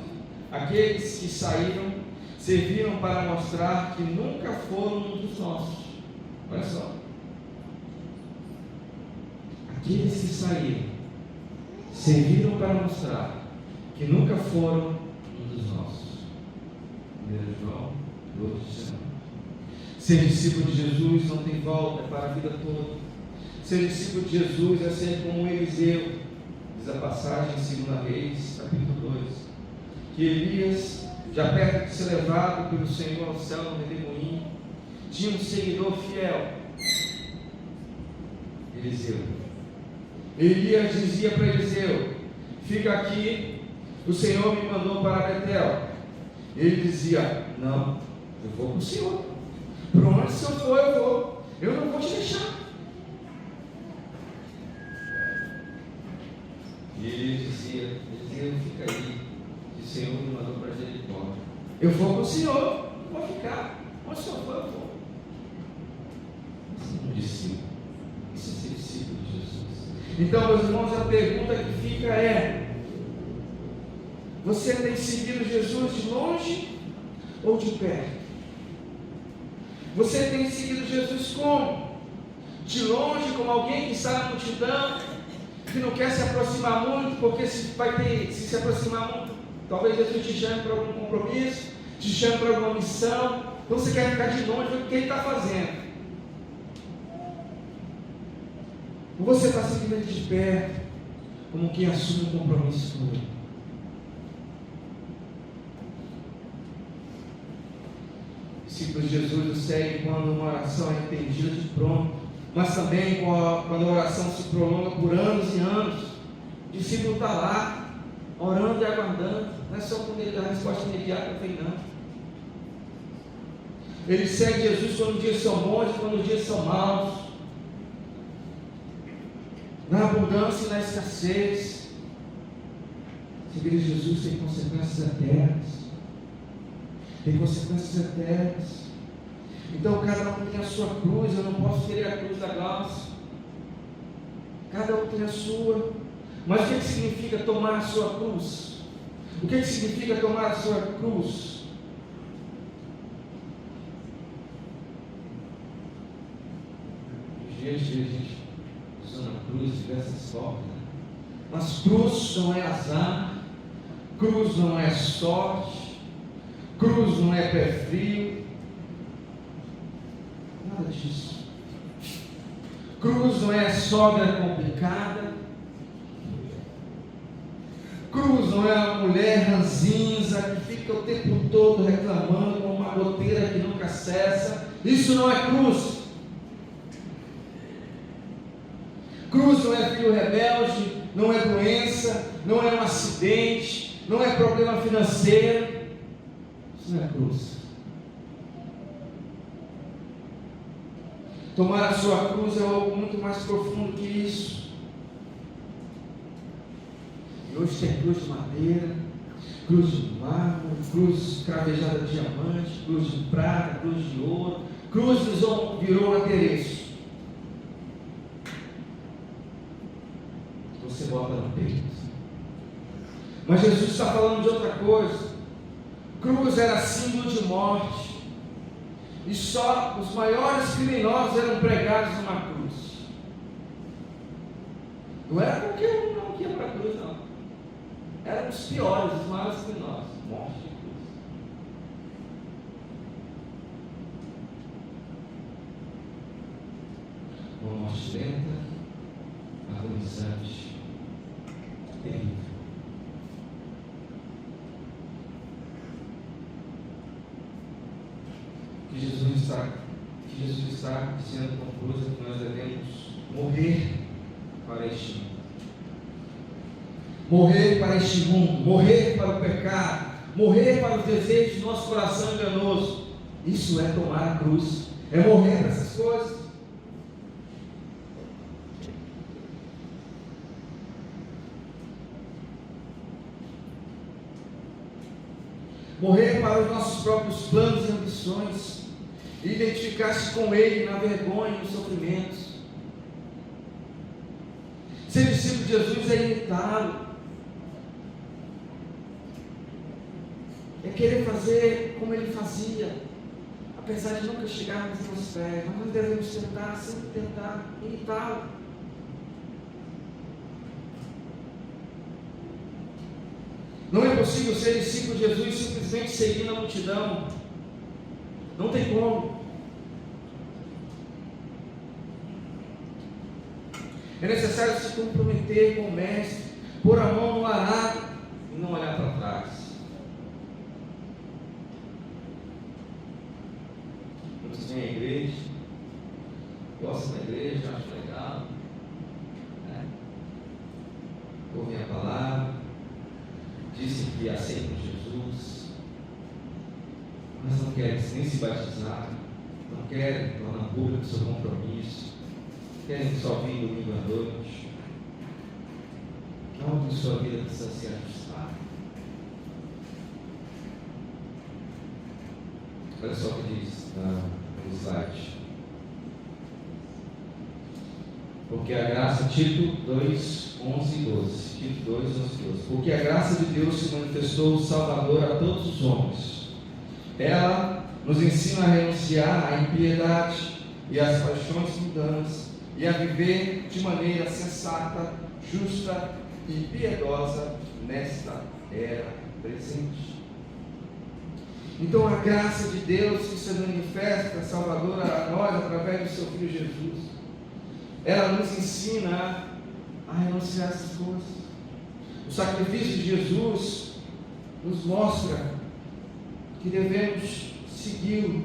aqueles que saíram, serviram para mostrar que nunca foram um dos nossos. Olha só. Aqueles que saíram, serviram para mostrar que nunca foram um dos nossos. 1 João 2,19. Ser discípulo de Jesus não tem volta, é para a vida toda. Ser discípulo de Jesus é ser como Eliseu, diz a passagem em 2 Reis, capítulo 2, que Elias, já perto de ser levado pelo Senhor ao céu no redemoinho, tinha um seguidor fiel, Eliseu. Elias dizia para Eliseu: fica aqui, o Senhor me mandou para Betel. Ele dizia: não, eu vou com o Senhor, por onde o Senhor for eu vou, eu não vou te deixar. E ele dizia: Eliseu, fica aí, que o Senhor me mandou para Jericó. Eu vou com o Senhor, vou ficar, onde o Senhor for eu vou. Isso é um discípulo, isso é ser discípulo de Jesus. Então, meus irmãos, a pergunta que fica é: você tem seguido Jesus de longe ou de perto? Você tem seguido Jesus como? De longe, como alguém que está na multidão, que não quer se aproximar muito, porque se se aproximar muito, talvez Jesus te chame para algum compromisso, te chame para alguma missão, então você quer ficar de longe do que ele está fazendo. Ou você está seguindo ele de perto, como quem assume um compromisso com ele? Discípulos de Jesus o seguem quando uma oração é entendida de pronto, mas também quando a oração se prolonga por anos e anos. O discípulo está lá, orando e aguardando, não é só quando ele dá a resposta imediata, vem não. Ele segue Jesus quando os dias são bons e quando os dias são maus, na abundância e na escassez. Seguir Jesus tem consequências eternas. Tem consequências eternas. Então cada um tem a sua cruz. Eu não posso querer a cruz da Glaucia. Cada um tem a sua. Mas o que significa tomar a sua cruz? O que significa tomar a sua cruz? Nos dias de hoje a gente usa a cruz de diversas formas, né? Mas cruz não é azar, cruz não é sorte, cruz não é pé frio, nada disso. Cruz não é sogra complicada, cruz não é uma mulher ranzinza que fica o tempo todo reclamando com uma goteira que nunca cessa. Isso não é cruz. Cruz não é filho rebelde, não é doença, não é um acidente, não é problema financeiro. Isso não é cruz. Tomar a sua cruz é algo muito mais profundo que isso. E hoje tem cruz de madeira, cruz de mármore, cruz cravejada de diamante, cruz de prata, cruz de ouro. Cruz virou um adereço. Você bota no peito. Mas Jesus está falando de outra coisa. Cruz era símbolo de morte. E só os maiores criminosos eram pregados numa cruz. Não era qualquer um não que ia para a cruz, não. Eram os piores, os maiores criminosos. Morte de cruz. Uma morte lenta, agonizante, terrível. Que Jesus está dizendo com cruz que nós devemos morrer para este mundo. Morrer para este mundo, morrer para o pecado, morrer para os desejos do nosso coração enganoso. Isso é tomar a cruz, é morrer para essas coisas. morrer para os nossos próprios planos e ambições, e identificar-se com Ele na vergonha e nos sofrimentos. Ser discípulo de Jesus é imitá-lo, é querer fazer como Ele fazia, apesar de nunca chegarmos aos pés. Mas nós devemos tentar, sempre tentar imitá-lo. Não é possível ser discípulo de Jesus simplesmente seguindo a multidão. Não tem como. É necessário se comprometer com o Mestre, pôr a mão no arado e não olhar para trás. Muitos vêm à igreja, gostam da igreja, acham legal, né? Ouvem a palavra, dizem que aceitam Jesus, mas não querem nem se batizar, não querem tornar público o seu compromisso, querem só vir domingo à noite. Algo em sua vida precisa ser ajustado. Olha só o que diz no slide. Porque a graça, Tito 2, 11 e 12. Tito 2, 11 e 12. Porque a graça de Deus se manifestou salvador a todos os homens. Ela nos ensina a renunciar à impiedade e às paixões mundanas e a viver de maneira sensata, justa e piedosa nesta era presente. Então a graça de Deus que se manifesta salvadora a nós através do seu Filho Jesus, ela nos ensina a renunciar a essas coisas. O sacrifício de Jesus nos mostra que devemos segui-lo,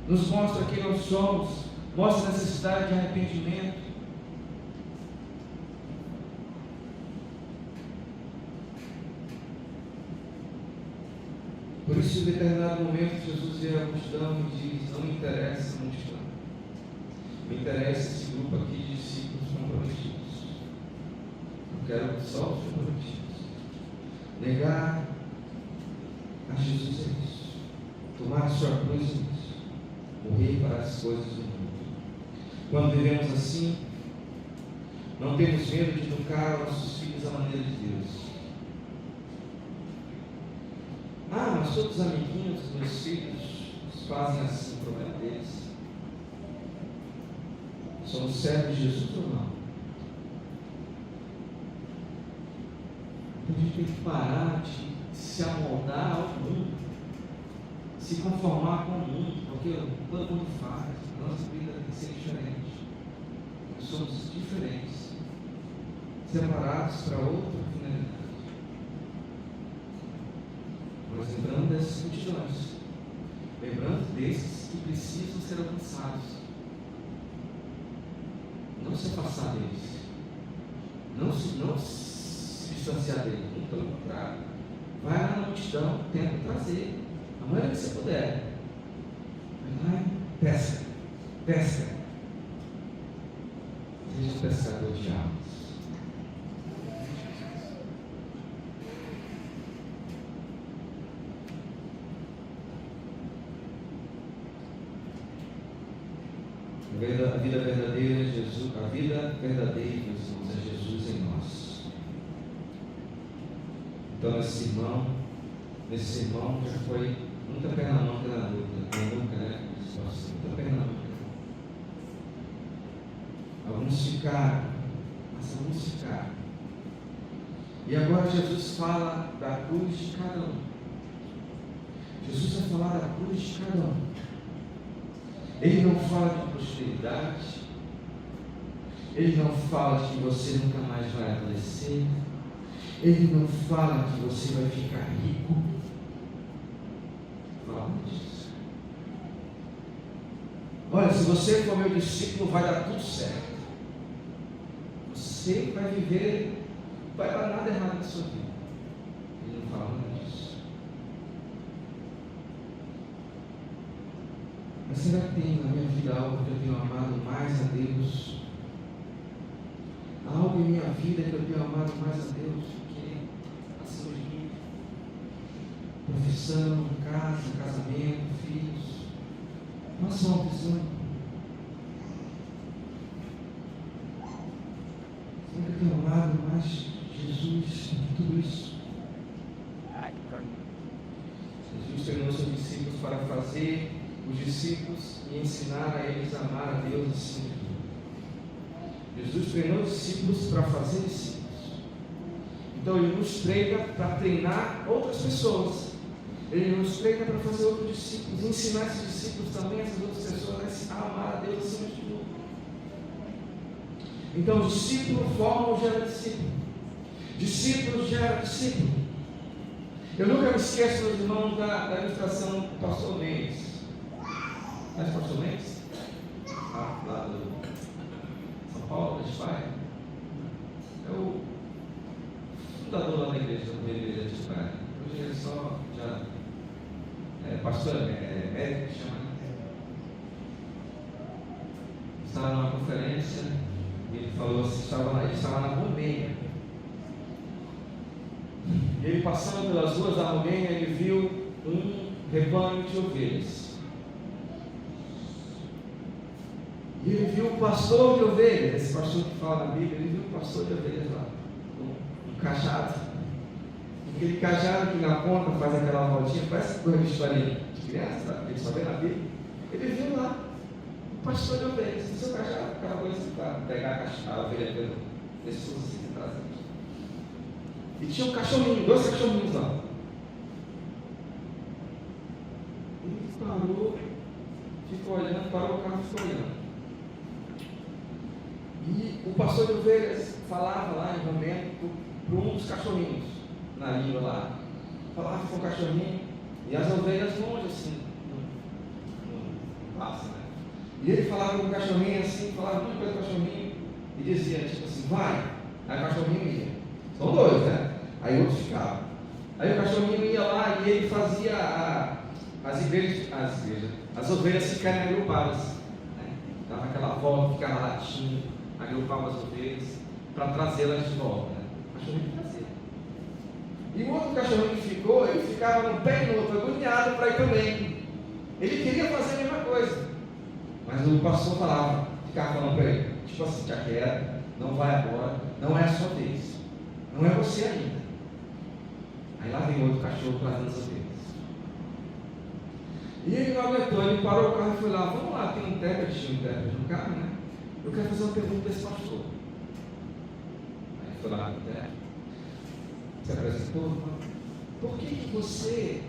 nos mostra quem nós somos, mostra a necessidade de arrependimento. Por isso, em determinado momento, Jesus vê a multidão e diz: não me interessa a multidão, me interessa esse grupo aqui de discípulos comprometidos. Eu quero só os comprometidos. Negar a Jesus é isso, tomar a sua cruz é isso, morrer para as coisas do mundo. Quando vivemos assim, não temos medo de educar nossos filhos à maneira de Deus. Ah, mas todos os amiguinhos dos meus filhos fazem assim, o problema deles. Somos servos de Jesus ou não? Então a gente tem que parar de se amoldar ao mundo, se conformar com o mundo, porque todo mundo faz. A nossa vida tem que ser diferente. Nós somos diferentes, separados para outra finalidade. Mas lembrando dessas multidões, lembrando desses que precisam ser alcançados, não se afastar deles, não se distanciar deles, muito pelo contrário, vai lá na multidão, tenta trazer, a maneira que você puder, vai lá e pesca, seja um pescador de almas. A vida verdadeira é Jesus, a vida verdadeira, meus irmãos, é Jesus em nós. Então nesse sermão já foi muita perna não pela nuca, né? Muita perna não. Alguns ficaram, mas alguns ficaram. E agora Jesus fala da cruz de cada um. Jesus vai falar da cruz de cada um. Ele não fala de prosperidade, ele não fala que você nunca mais vai adoecer, ele não fala que você vai ficar rico. Fala disso. Olha, se você for meu discípulo, vai dar tudo certo. Você vai viver, não vai dar nada errado na sua vida. Ele não fala nada disso. Mas será que tem na minha vida algo que eu tenho amado mais a Deus? Há algo em minha vida que eu tenho amado mais a Deus do que a saúde de mim? profissão, casa, casamento, filhos. Nossa, uma visão. Sempre tem um lado mais Jesus em tudo isso. Jesus treinou seus discípulos para fazer os discípulos e ensinar a eles a amar a Deus acima de tudo. Jesus treinou os discípulos para fazer discípulos. Então Ele nos treina para treinar outras pessoas. Ele nos treina para fazer outros discípulos, e ensinar esses discípulos também, essas outras pessoas, a amar a Deus acima de tudo. Então, discípulo forma ou gera discípulo. Discípulo gera discípulo. Eu nunca me esqueço, meus irmãos, da ilustração do pastor Mendes. Mas pastor Mendes? Lá do São Paulo, da Espanha. É o fundador lá da igreja, da igreja de Espanha. Hoje ele só já pastor, médico que chama. Estava numa conferência e ele falou assim, ele estava na Romênia. E ele passando pelas ruas da Romênia, ele viu um rebanho de ovelhas. E ele viu um pastor de ovelhas, esse pastor que fala na Bíblia, ele viu um pastor de ovelhas lá, um cajado. Aquele cajado que na ponta faz aquela voltinha, parece coisa de historinha de criança, tá? Ele só vê na Bíblia. Ele viu lá um pastor de ovelhas, o seu cajado, aquela coisa para pegar a ovelha pelo pescoço assim de trás. E tinha um cachorrinho, 2 cachorrinhos lá. Ele parou, ficou olhando, parou o carro e ficou olhando. E o pastor de ovelhas falava lá em momento para um dos cachorrinhos, na língua lá. Falava com o cachorrinho, e as ovelhas longe assim, no passo, né? E ele falava com o cachorrinho assim, falava muita coisa com o cachorrinho, e dizia, tipo assim, vai. Aí o cachorrinho ia. São 2, né? Aí o outro ficava. Aí o cachorrinho ia lá e ele fazia as ovelhas ficarem agrupadas. Né? Dava aquela volta, ficava latindo, agrupava as ovelhas para trazê-las de volta. Né? O cachorrinho fazia. E o outro cachorrinho que ficou, ele ficava num pé e no outro, agoniado para ir também. Ele queria fazer a mesma coisa. Mas o pastor ficava falando para ele, tipo assim, já quero, não vai agora, não é a sua vez. Não é você ainda. Aí lá vem outro cachorro trazendo as ovelhas. E ele não aguentou, ele parou o carro e foi lá, vamos lá, tem um intérprete no carro, né? Eu quero fazer uma pergunta para esse pastor. Aí ele foi lá no intérprete, se apresentou, por que você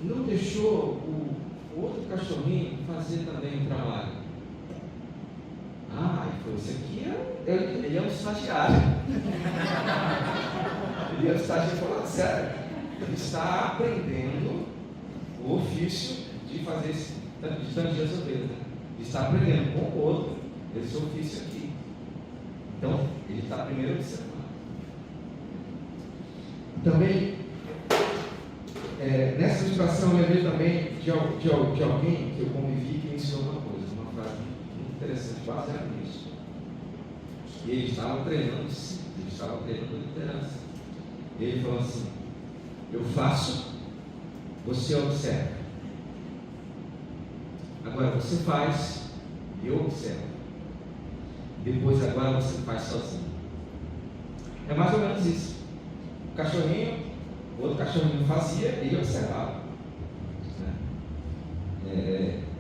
não deixou o outro cachorrinho fazer também o trabalho? Ele falou, esse aqui ele é um estagiário. Ele é um estagiário, falando sério. Ele está aprendendo o ofício de fazer de tangir as ovelhas. Né? Ele está aprendendo com o outro esse ofício aqui. Então, ele está primeiro observando. Também, nessa ilustração, eu lembrei também de alguém que eu convivi que me ensinou uma coisa, uma frase muito interessante, baseada nisso. E ele estava treinando liderança. E ele falou assim, eu faço, você observa. Agora você faz, eu observo. Depois agora você faz sozinho. É mais ou menos isso. O cachorrinho, o outro cachorrinho fazia e ele observava.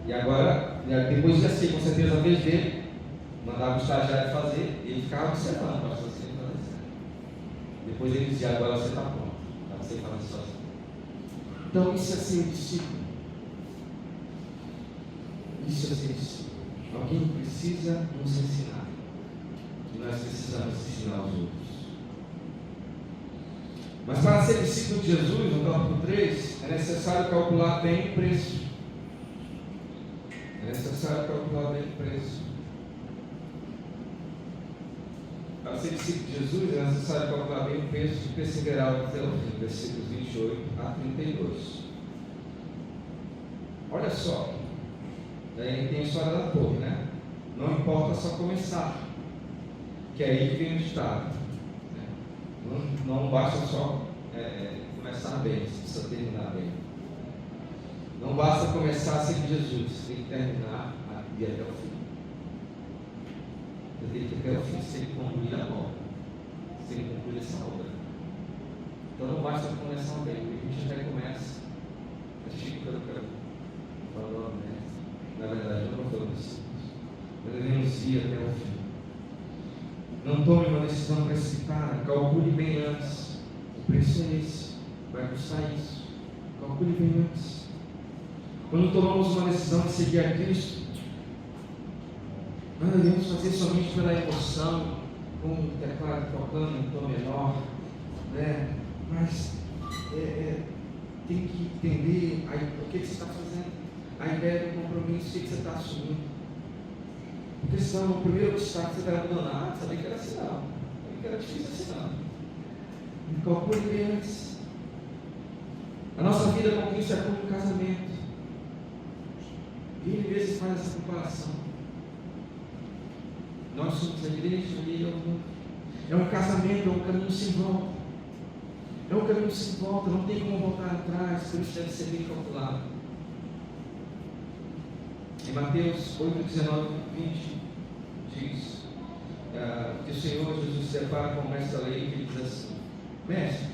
E agora, depois ia ser com certeza a vez dele, mandava o estagiário fazer, e ele ficava observando para você fazer. Depois ele dizia, agora você está pronto, para você fazer sozinho. Então isso é ser discípulo. Isso é ser discípulo. Alguém precisa nos ensinar. E nós precisamos ensinar os outros. Mas para ser discípulo de Jesus, no tópico 3, é necessário calcular bem o preço. É necessário calcular bem o preço. Para ser discípulo de Jesus, é necessário calcular bem o preço de perseverar até o fim, versículos 28 a 32. Olha só, daí tem a história da torre, né? Não importa só começar, que é aí que vem o ditado. Não basta só começar começar bem, você precisa terminar bem. Não basta começar a seguir Jesus, você tem que terminar e ir até o fim. Você tem que ir até o fim, se ele concluir a obra, se ele concluir essa obra. Então não basta começar bem, porque a gente até começa, a gente falou, né? Na verdade, eu não falo disso, mas devemos ir até o fim. Não tome uma decisão precipitada, calcule bem antes. O preço é esse, vai custar isso. Calcule bem antes. Quando tomamos uma decisão de seguir a Cristo, nós devemos fazer somente pela emoção, com o teclado tocando em tom menor, né? Mas tem que entender o que você está fazendo, a ideia do compromisso, o que você está assumindo. Porque senão o primeiro obstáculo que você vai abandonar, sabia que era assim não, sabia que era difícil assim não. Calcule bem antes. A nossa vida com Cristo é como um casamento. E ele vezes faz essa comparação. Nós somos a igreja e ele é o mundo. É um casamento, é um caminho sem volta. É um caminho sem volta, não tem como voltar atrás, por isso deve ser bem calculado. Em Mateus 8, 19, 20, diz que o Senhor Jesus se depara com o mestre da lei e ele diz assim: Mestre,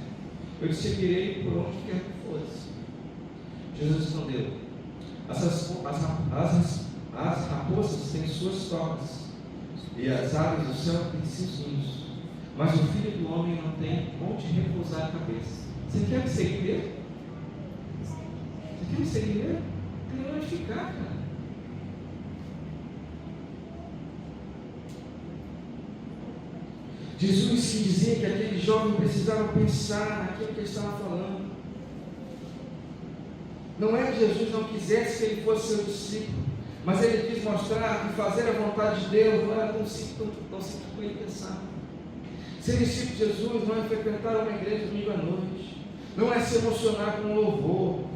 eu te seguirei por onde quer que fosse. Jesus respondeu: as raposas têm suas tocas e as aves do céu têm seus ninhos, mas o Filho do Homem não tem onde repousar a cabeça. Você quer me seguir mesmo? Você quer me seguir mesmo? Tem onde ficar, cara. Jesus que dizia que aquele jovem precisava pensar naquilo que ele estava falando. Não é que Jesus não quisesse que ele fosse seu discípulo, mas ele quis mostrar que fazer a vontade de Deus não era tão simples como ele pensava. Ser discípulo de Jesus não é frequentar uma igreja domingo à noite, não é se emocionar com louvor,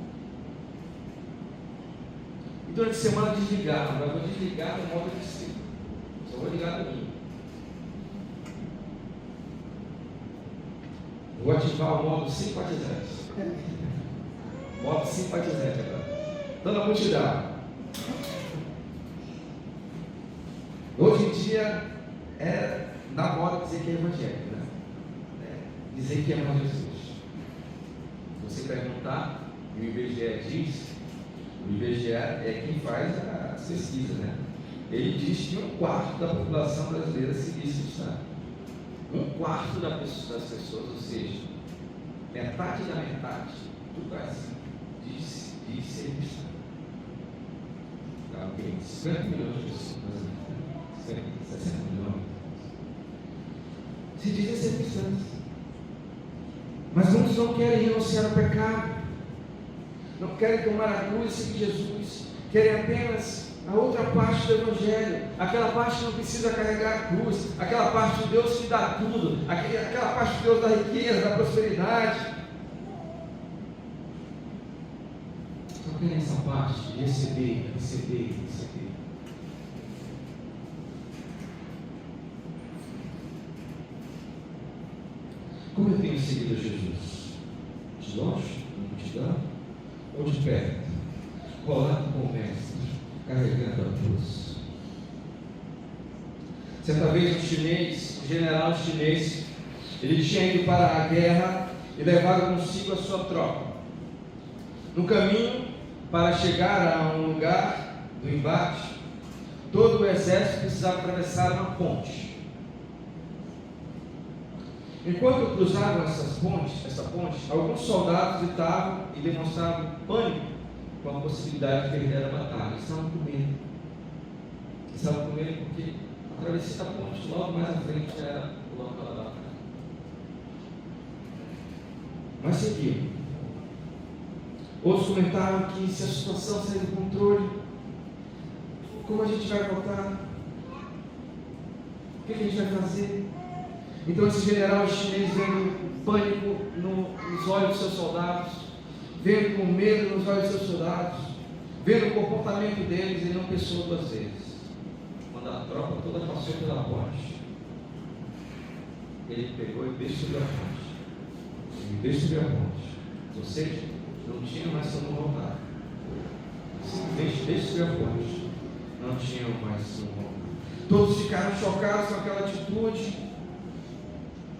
e durante a semana desligar. Mas vou desligar no modo discípulo, só vou ligar no mim. Vou ativar o modo simpatizante. Modo simpatizante agora. Dona multidão. Hoje em dia é na moda dizer que é evangélico, né? Dizer que é mais Jesus. Se você perguntar, e o IBGE diz, o IBGE é quem faz as pesquisas, né? Ele diz que 1/4 da população brasileira se diz cristã. 1/4 das pessoas, ou seja, metade da metade do Brasil diz ser cristão. Ok, 50 milhões de pessoas, 60 milhões, se dizem ser cristãos. Mas muitos não querem renunciar ao pecado, não querem tomar a cruz e seguir Jesus, querem apenas a outra parte do Evangelho, aquela parte que não precisa carregar a cruz, aquela parte de Deus que dá tudo, aquela parte de Deus da riqueza, da prosperidade. Só querem essa parte de receber. Como eu tenho seguido Jesus? De longe, na multidão, ou de perto, colado com o mestre, carregando a cruz? Certa vez um general chinês, ele tinha ido para a guerra e levado consigo a sua tropa. No caminho, para chegar a um lugar do embate, todo o exército precisava atravessar uma ponte. Enquanto cruzavam essa ponte, alguns soldados gritavam e demonstravam pânico com a possibilidade de perder a batalha. Eles estavam com medo. Estavam com medo porque a travessia da ponte logo mais à frente era o local da batalha. Mas seguiram. Outros comentaram que se a situação sair do controle, como a gente vai voltar? O que a gente vai fazer? Então esse general chinês, vendo pânico nos olhos dos seus soldados, vendo com medo nos olhos dos seus soldados, vendo o comportamento deles, ele não pensou 2 vezes. Quando a tropa toda passou pela ponte, ele pegou e desceu a ponte. Ou seja, não tinha mais como voltar. Simplesmente destruiu a ponte. Não tinham mais como voltar. Todos ficaram chocados com aquela atitude.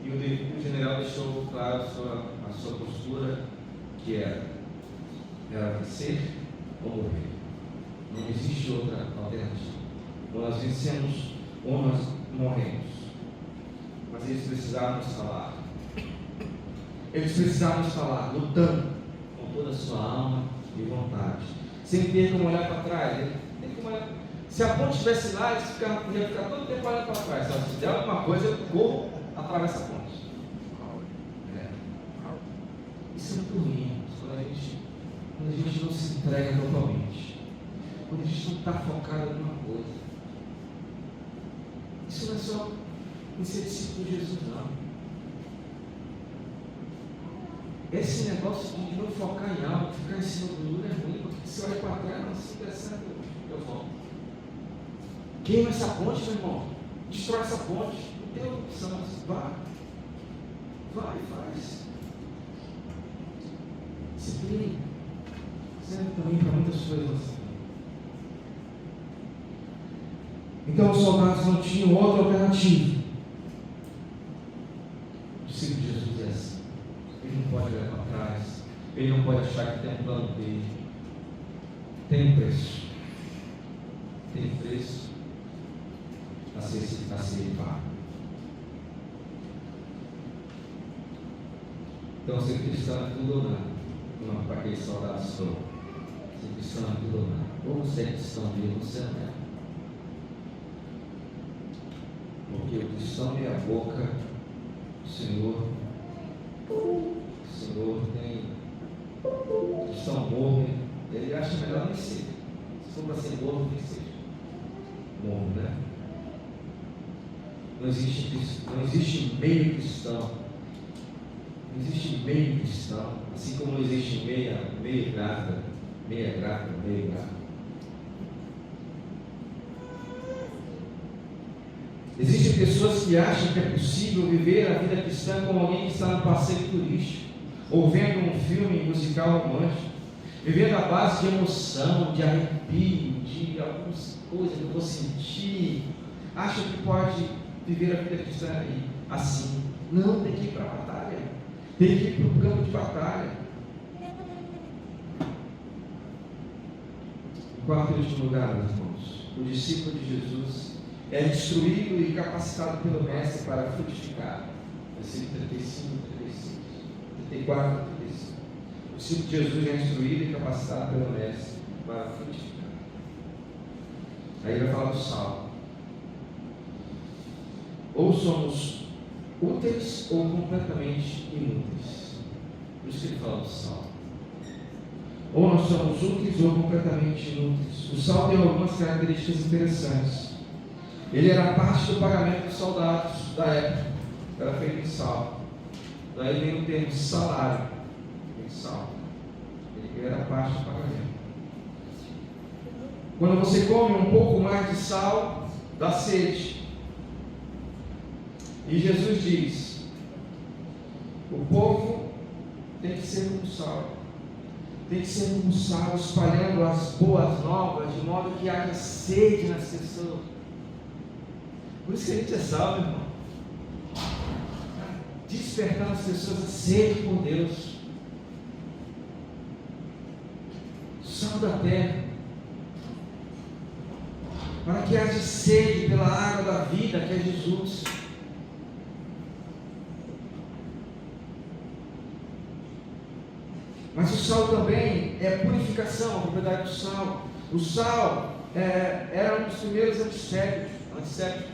E o general deixou claro a sua postura, que era vencer ou morrer. Não existe outra alternativa. Ou nós vencemos ou nós morremos. Mas eles precisavam nos falar. Eles precisavam nos falar, lutando com toda a sua alma e vontade, sem ter como olhar para trás. Se a ponte estivesse lá, eles iam ficar todo o tempo olhando para trás. Se der alguma coisa, eu corro, atravesso a ponte. Isso é muito ruim, quando a gente não se entrega totalmente, quando a gente não está focado em uma coisa. Isso não é só em ser discípulo de Jesus, não. Esse negócio de não focar em algo, ficar em cima do muro é ruim, porque se olha para trás, não se interessa, eu volto. Queima essa ponte, meu irmão. Destrói essa ponte. Não tem opção. Vai, faz. Disciplina. Serve também para muitas coisas assim. Então os soldados não tinham outra alternativa. O discípulo de Jesus é assim. Ele não pode olhar para trás. Ele não pode achar que tem um plano B. Tem um preço. Tem um preço a ser pago. Então, ser cristão é tudo ou nada. Não, para aqueles soldados foram. Ser cristão é tudo ou nada. Ou você é cristão mesmo, você não é. Porque o cristão meia boca, o Senhor tem. O cristão morre, ele acha melhor nem ser. Se for para ser morto, nem seja. Morro, né? Não existe meio cristão. Não existe meio cristão. Assim como não existe meia grávida. Existem pessoas que acham que é possível viver a vida cristã como alguém que está no passeio turístico, ou vendo um filme musical romântico, vivendo à base de emoção, de arrepio, de algumas coisas que eu vou sentir. Acham que pode viver a vida cristã assim. Não, tem que ir para a batalha. Tem que ir para o campo de batalha. Em quarto e último lugar, meus irmãos, o discípulo de Jesus é instruído e capacitado pelo Mestre para frutificar. Versículo 35, 36, 34, 35. O discípulo de Jesus é instruído e capacitado pelo Mestre para frutificar. Aí ele vai falar do sal. Ou somos úteis ou completamente inúteis. Por isso que ele fala do sal. Ou nós somos úteis ou completamente inúteis. O sal tem algumas características interessantes. Ele era parte do pagamento dos soldados da época. Era feito em sal. Daí vem o termo salário em sal. Ele era parte do pagamento. Quando você come um pouco mais de sal, dá sede. E Jesus diz: o povo tem que ser como sal. Tem que ser como sal, espalhando as boas novas, de modo que haja sede nas pessoas. Por isso que a gente é sal, meu irmão. Despertar as pessoas a sede por Deus. Sal da terra. Para que haja sede pela água da vida, que é Jesus. Mas o sal também é purificação, a propriedade do sal. O sal era um dos primeiros antissépticos.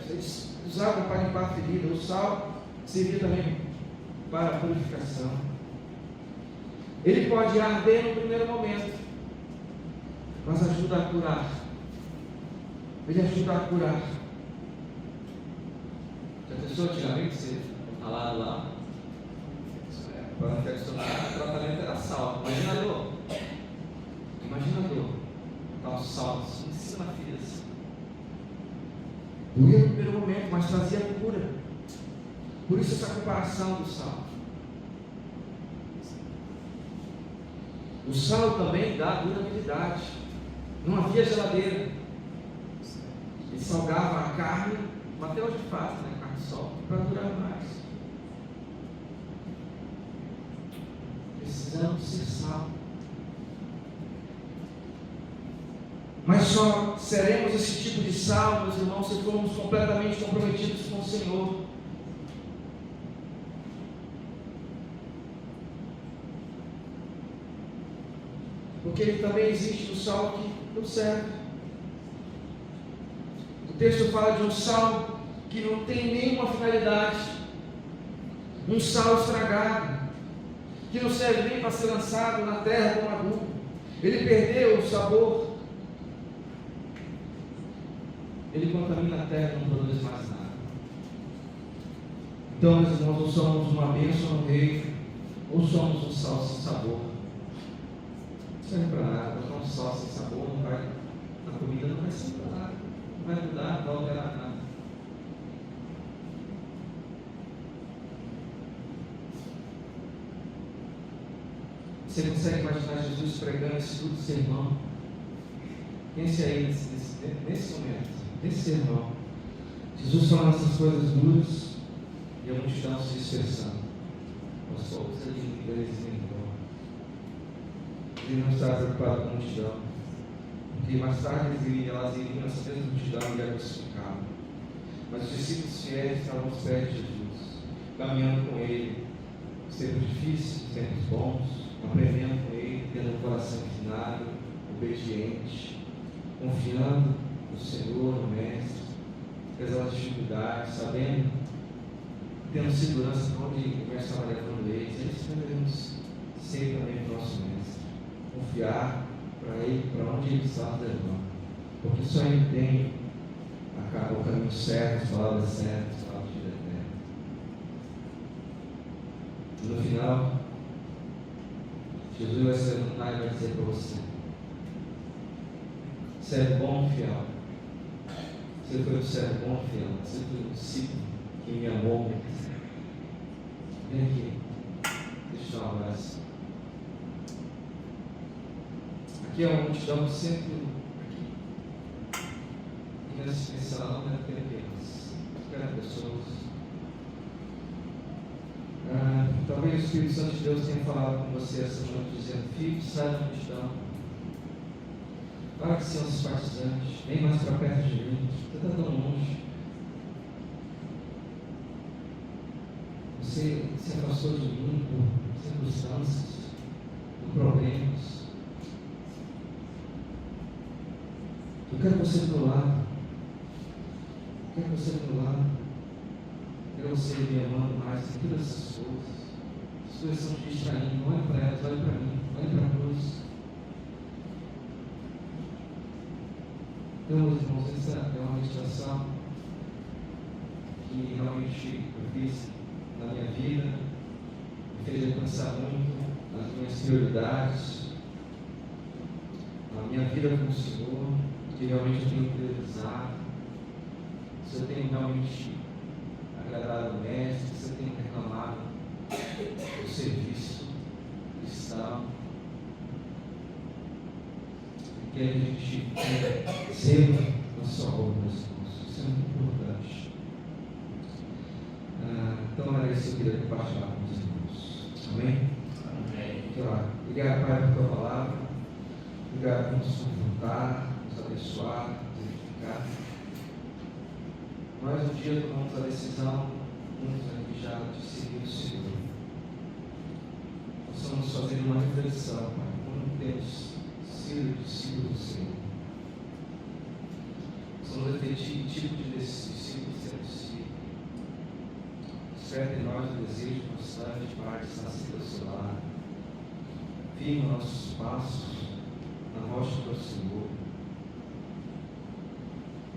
Eles usavam para limpar a ferida. O sal servia também para a purificação. Ele pode arder no primeiro momento, mas ajuda a curar. Ele ajuda a curar. Já pensou antigamente você falava lá? Para infeccionar, o tratamento era sal. Imagina a dor. Estava o sal assim, em cima da ferida. Assim. Doía no primeiro momento, mas trazia cura. Por isso essa comparação do sal. O sal também dá durabilidade. Não havia geladeira. Ele salgava a carne, até hoje faz, né? Carne de sol, para durar mais. Precisamos ser sal. Mas só seremos esse tipo de sal, meus irmãos, se formos completamente comprometidos com o Senhor. Porque ele também existe no sal que não serve. O texto fala de um sal que não tem nenhuma finalidade, um sal estragado, que não serve nem para ser lançado na terra como adubo. Ele perdeu o sabor, ele contamina a terra e não produz mais nada. Então, meus irmãos, ou somos uma bênção no reino, ou somos um sal sem sabor. Não serve para nada, botar um sal sem sabor, não vai, a comida não vai ser para nada, não vai mudar, não vai alterar nada. Você consegue imaginar Jesus pregando esse tudo sermão? Pense aí nesse momento, nesse sermão. Jesus falando essas coisas duras e a multidão se dispersando. Aos poucos eles iam embora. Ele não estava preocupado com a multidão, porque mais tarde elas iriam essa mesma multidão e iam crucificá-lo. Mas os discípulos fiéis estavam aos pés de Jesus, caminhando com ele, os tempos difíceis, os tempos bons, aprendendo com ele, tendo um coração inclinado, obediente, confiando no Senhor, no Mestre, apesar das dificuldades, sabendo, tendo segurança para onde o Mestre estava levando eles. Eles devemos ser também o nosso Mestre, confiar para ele, para onde ele está levando, porque só ele tem o caminho certo, as palavras certas, as palavras de vida eterna. No final, Jesus vai se levantar e vai dizer para você: servo bom e fiel. Você foi um servo bom e fiel. Você foi um discípulo que me amou. Vem aqui. Deixa eu dar um abraço. Aqui é uma multidão que sempre aqui. E nessa sala não deve ter apenas 50 pessoas. Talvez o Espírito Santo de Deus tenha falado com você essa noite, dizendo: filho, sai da multidão. Para que sejam os partizantes, vem mais para perto de mim. Você está tão longe. Você se afastou de mim por circunstâncias, por problemas. Eu quero você do meu lado. Eu quero você do meu lado. Eu quero você me amando mais em todas essas coisas. As coisas estão te distraindo. Olhe para elas, olhe para mim, olhe para a cruz. Então, meus irmãos, essa é uma meditação que realmente eu fiz na minha vida, me fez pensar muito nas minhas prioridades, na minha vida com o Senhor, que realmente eu tenho priorizado, se eu tenho realmente agradado ao Mestre, se eu tenho reclamado do serviço cristão. Que a gente sempre na sua obra, meus irmãos. Isso é muito importante. Então era isso que eu queria compartilhar com os irmãos. Amém? Amém. Então, obrigado, Pai, por tua palavra. Obrigado por nos confrontar, nos abençoar, nos edificar. Nós um dia tomamos a decisão, muitos aqui já, de seguir o Senhor. Nós estamos fazendo uma reflexão, Pai, como temos sido discípulos do Senhor. Somos aquele tipo de discípulos que temos sido. Desperta em nós o desejo constante, Pai, de estar sempre ao seu lado. Firma nossos passos na rocha do Senhor.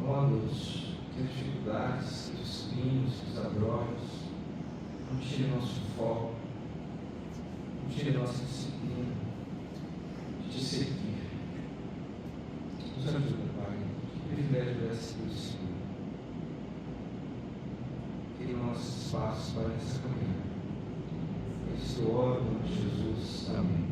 Ó Deus, que as dificuldades, que os espinhos, que os abrolhos não tirem nosso foco, não tirem nossa disciplina de te seguir. Nos ajuda, Pai. Que privilégio é esse do Senhor. Queria nossos passos para essa caminhada. Isso eu oro em nome de Jesus. Amém.